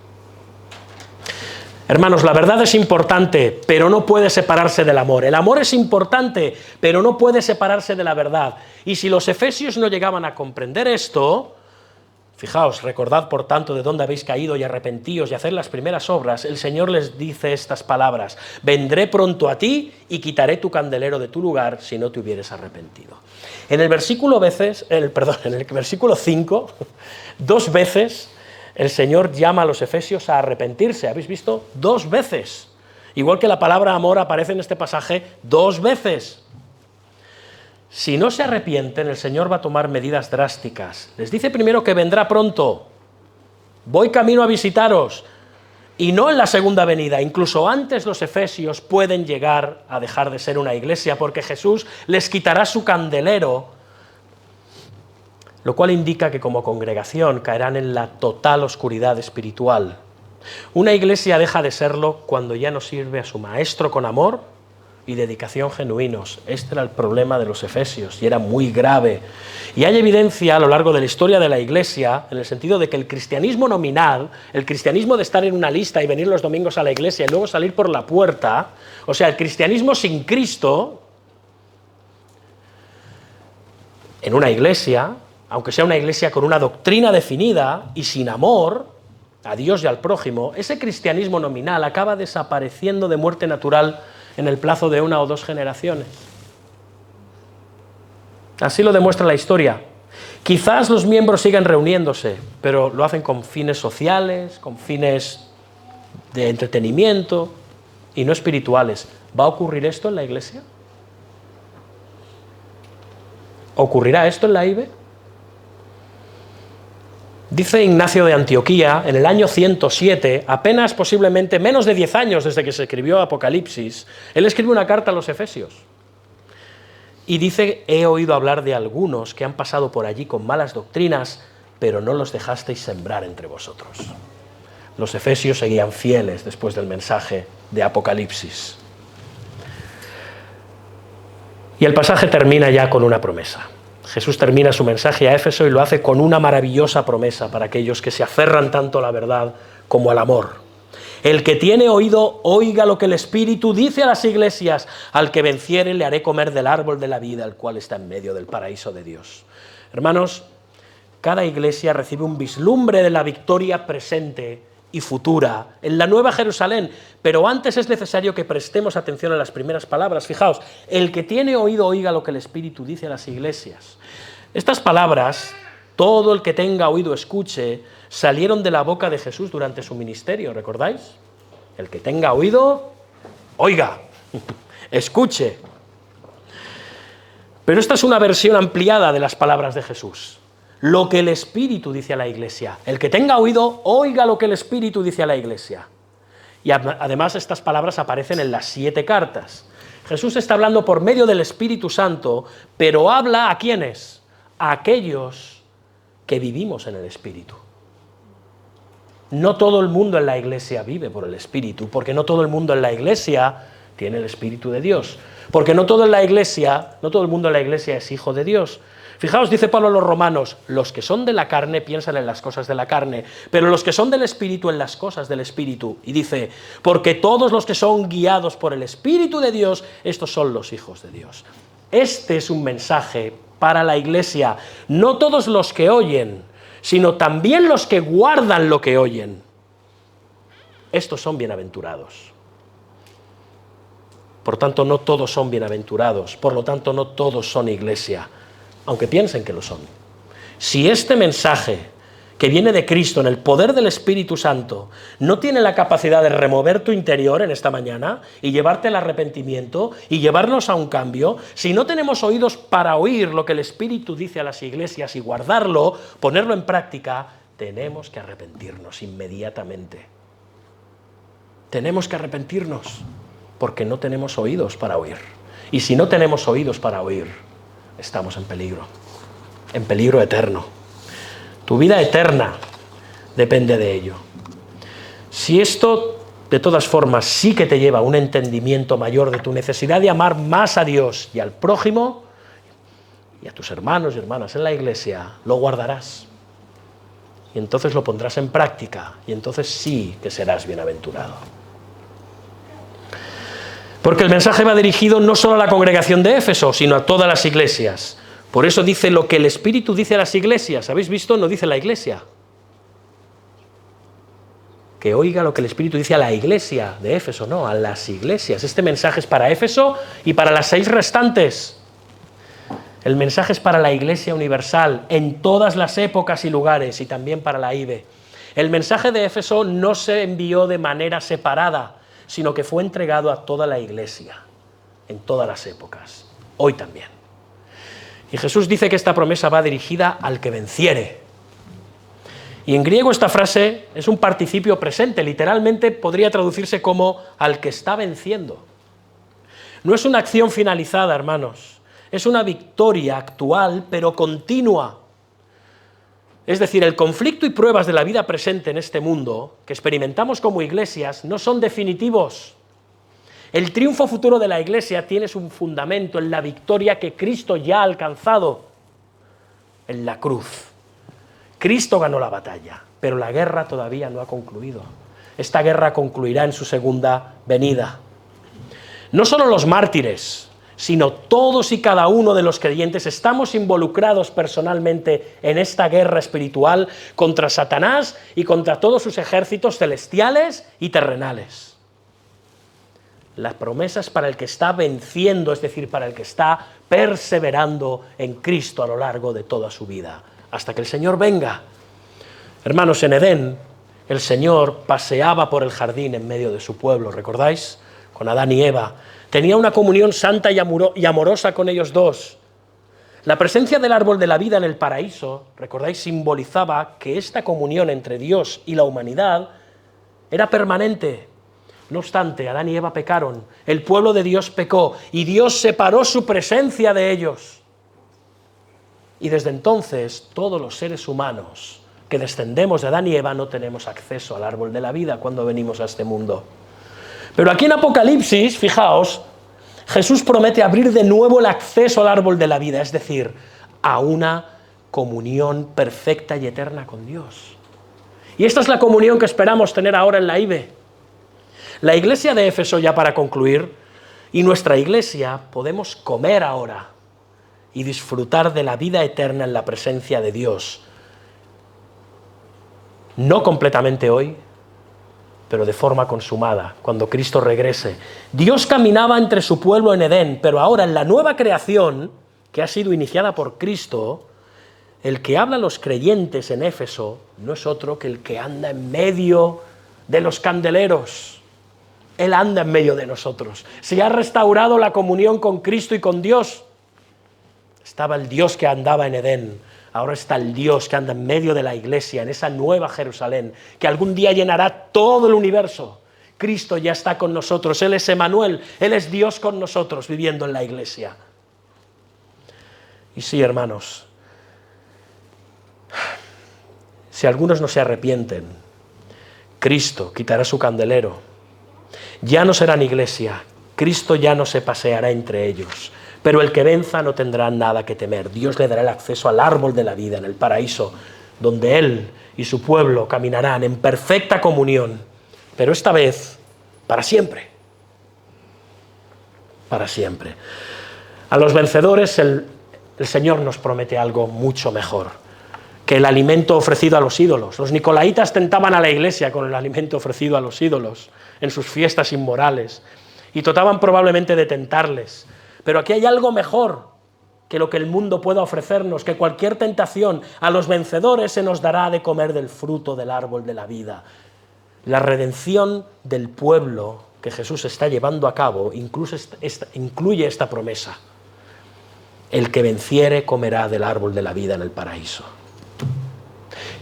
Hermanos, la verdad es importante, pero no puede separarse del amor. El amor es importante, pero no puede separarse de la verdad. Y si los efesios no llegaban a comprender esto, fijaos, recordad por tanto de dónde habéis caído y arrepentíos y haced las primeras obras, el Señor les dice estas palabras: vendré pronto a ti y quitaré tu candelero de tu lugar si no te hubieres arrepentido. En el versículo 5, 2 veces el Señor llama a los efesios a arrepentirse. ¿Habéis visto? 2 veces. Igual que la palabra amor aparece en este pasaje 2 veces. Si no se arrepienten, el Señor va a tomar medidas drásticas. Les dice primero que vendrá pronto. Voy camino a visitaros. Y no en la segunda venida. Incluso antes los efesios pueden llegar a dejar de ser una iglesia, porque Jesús les quitará su candelero, lo cual indica que como congregación caerán en la total oscuridad espiritual. Una iglesia deja de serlo cuando ya no sirve a su maestro con amor y dedicación genuinos. Este era el problema de los efesios y era muy grave. Y hay evidencia a lo largo de la historia de la iglesia en el sentido de que el cristianismo nominal, el cristianismo de estar en una lista y venir los domingos a la iglesia y luego salir por la puerta, o sea, el cristianismo sin Cristo, en una iglesia, aunque sea una iglesia con una doctrina definida y sin amor a Dios y al prójimo, ese cristianismo nominal acaba desapareciendo de muerte natural en el plazo de 1 o 2 generaciones. Así lo demuestra la historia. Quizás los miembros sigan reuniéndose, pero lo hacen con fines sociales, con fines de entretenimiento y no espirituales. ¿Va a ocurrir esto en la iglesia? ¿Ocurrirá esto en la IBE? Dice Ignacio de Antioquía, en el año 107, apenas posiblemente menos de 10 años desde que se escribió Apocalipsis, él escribe una carta a los efesios y dice: he oído hablar de algunos que han pasado por allí con malas doctrinas, pero no los dejasteis sembrar entre vosotros. Los efesios seguían fieles después del mensaje de Apocalipsis. Y el pasaje termina ya con una promesa. Jesús termina su mensaje a Éfeso y lo hace con una maravillosa promesa para aquellos que se aferran tanto a la verdad como al amor. El que tiene oído, oiga lo que el Espíritu dice a las iglesias: al que venciere le haré comer del árbol de la vida, el cual está en medio del paraíso de Dios. Hermanos, cada iglesia recibe un vislumbre de la victoria presente y futura en la Nueva Jerusalén, pero antes es necesario que prestemos atención a las primeras palabras. Fijaos, el que tiene oído oiga lo que el Espíritu dice a las iglesias. Estas palabras, todo el que tenga oído escuche, salieron de la boca de Jesús durante su ministerio, ¿recordáis? El que tenga oído, oiga, escuche. Pero esta es una versión ampliada de las palabras de Jesús. Lo que el Espíritu dice a la iglesia. El que tenga oído, oiga lo que el Espíritu dice a la iglesia. Y además estas palabras aparecen en las 7 cartas. Jesús está hablando por medio del Espíritu Santo, pero habla ¿a quiénes? A aquellos que vivimos en el Espíritu. No todo el mundo en la iglesia vive por el Espíritu, porque no todo el mundo en la iglesia tiene el Espíritu de Dios, porque no todo el mundo en la iglesia es hijo de Dios. Fijaos, dice Pablo a los romanos: los que son de la carne piensan en las cosas de la carne, pero los que son del Espíritu en las cosas del Espíritu. Y dice: porque todos los que son guiados por el Espíritu de Dios, estos son los hijos de Dios. Este es un mensaje para la iglesia, no todos los que oyen, sino también los que guardan lo que oyen. Estos son bienaventurados. Por tanto, no todos son bienaventurados, por lo tanto, no todos son iglesia, aunque piensen que lo son. Si este mensaje que viene de Cristo en el poder del Espíritu Santo no tiene la capacidad de remover tu interior en esta mañana y llevarte al arrepentimiento y llevarnos a un cambio, si no tenemos oídos para oír lo que el Espíritu dice a las iglesias y guardarlo, ponerlo en práctica, tenemos que arrepentirnos inmediatamente. Tenemos que arrepentirnos porque no tenemos oídos para oír. Y si no tenemos oídos para oír, estamos en peligro eterno. Tu vida eterna depende de ello. Si esto, de todas formas, sí que te lleva a un entendimiento mayor de tu necesidad de amar más a Dios y al prójimo, y a tus hermanos y hermanas en la iglesia, lo guardarás. Y entonces lo pondrás en práctica, y entonces sí que serás bienaventurado. Porque el mensaje va dirigido no solo a la congregación de Éfeso, sino a todas las iglesias. Por eso dice lo que el Espíritu dice a las iglesias. ¿Habéis visto? No dice la iglesia. Que oiga lo que el Espíritu dice a la iglesia de Éfeso, no, a las iglesias. Este mensaje es para Éfeso y para las 6 restantes. El mensaje es para la Iglesia universal, en todas las épocas y lugares, y también para la IBE. El mensaje de Éfeso no se envió de manera separada, sino que fue entregado a toda la Iglesia, en todas las épocas, hoy también. Y Jesús dice que esta promesa va dirigida al que venciere. Y en griego esta frase es un participio presente, literalmente podría traducirse como al que está venciendo. No es una acción finalizada, hermanos, es una victoria actual, pero continua. Es decir, el conflicto y pruebas de la vida presente en este mundo, que experimentamos como iglesias, no son definitivos. El triunfo futuro de la iglesia tiene su fundamento en la victoria que Cristo ya ha alcanzado en la cruz. Cristo ganó la batalla, pero la guerra todavía no ha concluido. Esta guerra concluirá en su segunda venida. No solo los mártires, sino todos y cada uno de los creyentes estamos involucrados personalmente en esta guerra espiritual contra Satanás y contra todos sus ejércitos celestiales y terrenales. Las promesas para el que está venciendo, es decir, para el que está perseverando en Cristo a lo largo de toda su vida, hasta que el Señor venga. Hermanos, en Edén, el Señor paseaba por el jardín en medio de su pueblo, ¿recordáis? Con Adán y Eva. Tenía una comunión santa y amorosa con ellos dos. La presencia del árbol de la vida en el paraíso, recordáis, simbolizaba que esta comunión entre Dios y la humanidad era permanente. No obstante, Adán y Eva pecaron, el pueblo de Dios pecó y Dios separó su presencia de ellos. Y desde entonces, todos los seres humanos que descendemos de Adán y Eva no tenemos acceso al árbol de la vida cuando venimos a este mundo. Pero aquí en Apocalipsis, fijaos, Jesús promete abrir de nuevo el acceso al árbol de la vida, es decir, a una comunión perfecta y eterna con Dios. Y esta es la comunión que esperamos tener ahora en la IBE. La iglesia de Éfeso, ya para concluir, y nuestra iglesia, podemos comer ahora y disfrutar de la vida eterna en la presencia de Dios. No completamente hoy, pero de forma consumada, cuando Cristo regrese. Dios caminaba entre su pueblo en Edén, pero ahora en la nueva creación, que ha sido iniciada por Cristo, el que habla a los creyentes en Éfeso no es otro que el que anda en medio de los candeleros. Él anda en medio de nosotros. Se ha restaurado la comunión con Cristo y con Dios. Estaba el Dios que andaba en Edén. Ahora está el Dios que anda en medio de la iglesia, en esa nueva Jerusalén, que algún día llenará todo el universo. Cristo ya está con nosotros, Él es Emmanuel, Él es Dios con nosotros, viviendo en la iglesia. Y sí, hermanos, si algunos no se arrepienten, Cristo quitará su candelero. Ya no serán iglesia, Cristo ya no se paseará entre ellos. Pero el que venza no tendrá nada que temer. Dios le dará el acceso al árbol de la vida en el paraíso, donde Él y su pueblo caminarán en perfecta comunión, pero esta vez para siempre. Para siempre. A los vencedores el Señor nos promete algo mucho mejor que el alimento ofrecido a los ídolos. Los nicolaitas tentaban a la iglesia con el alimento ofrecido a los ídolos en sus fiestas inmorales y trataban probablemente de tentarles. Pero aquí hay algo mejor que lo que el mundo pueda ofrecernos, que cualquier tentación. A los vencedores se nos dará de comer del fruto del árbol de la vida. La redención del pueblo que Jesús está llevando a cabo incluye esta promesa. El que venciere comerá del árbol de la vida en el paraíso.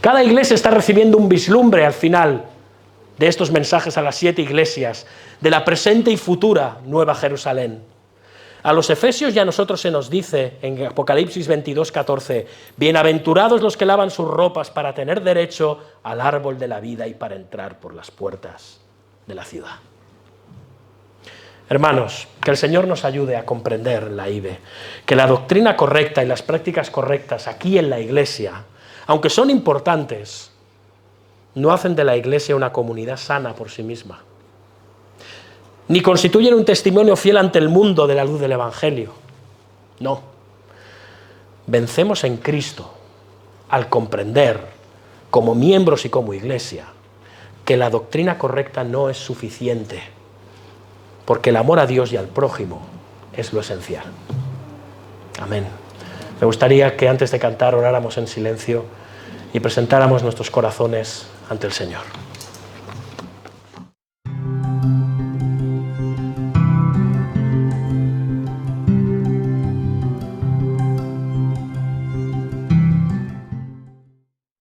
Cada iglesia está recibiendo un vislumbre al final de estos mensajes a las 7 iglesias, de la presente y futura Nueva Jerusalén. A los efesios y a nosotros se nos dice en Apocalipsis 22:14, bienaventurados los que lavan sus ropas para tener derecho al árbol de la vida y para entrar por las puertas de la ciudad. Hermanos, que el Señor nos ayude a comprender la IBE, que la doctrina correcta y las prácticas correctas aquí en la iglesia, aunque son importantes, no hacen de la iglesia una comunidad sana por sí misma, ni constituyen un testimonio fiel ante el mundo de la luz del Evangelio. No. Vencemos en Cristo al comprender, como miembros y como iglesia, que la doctrina correcta no es suficiente, porque el amor a Dios y al prójimo es lo esencial. Amén. Me gustaría que antes de cantar oráramos en silencio y presentáramos nuestros corazones ante el Señor.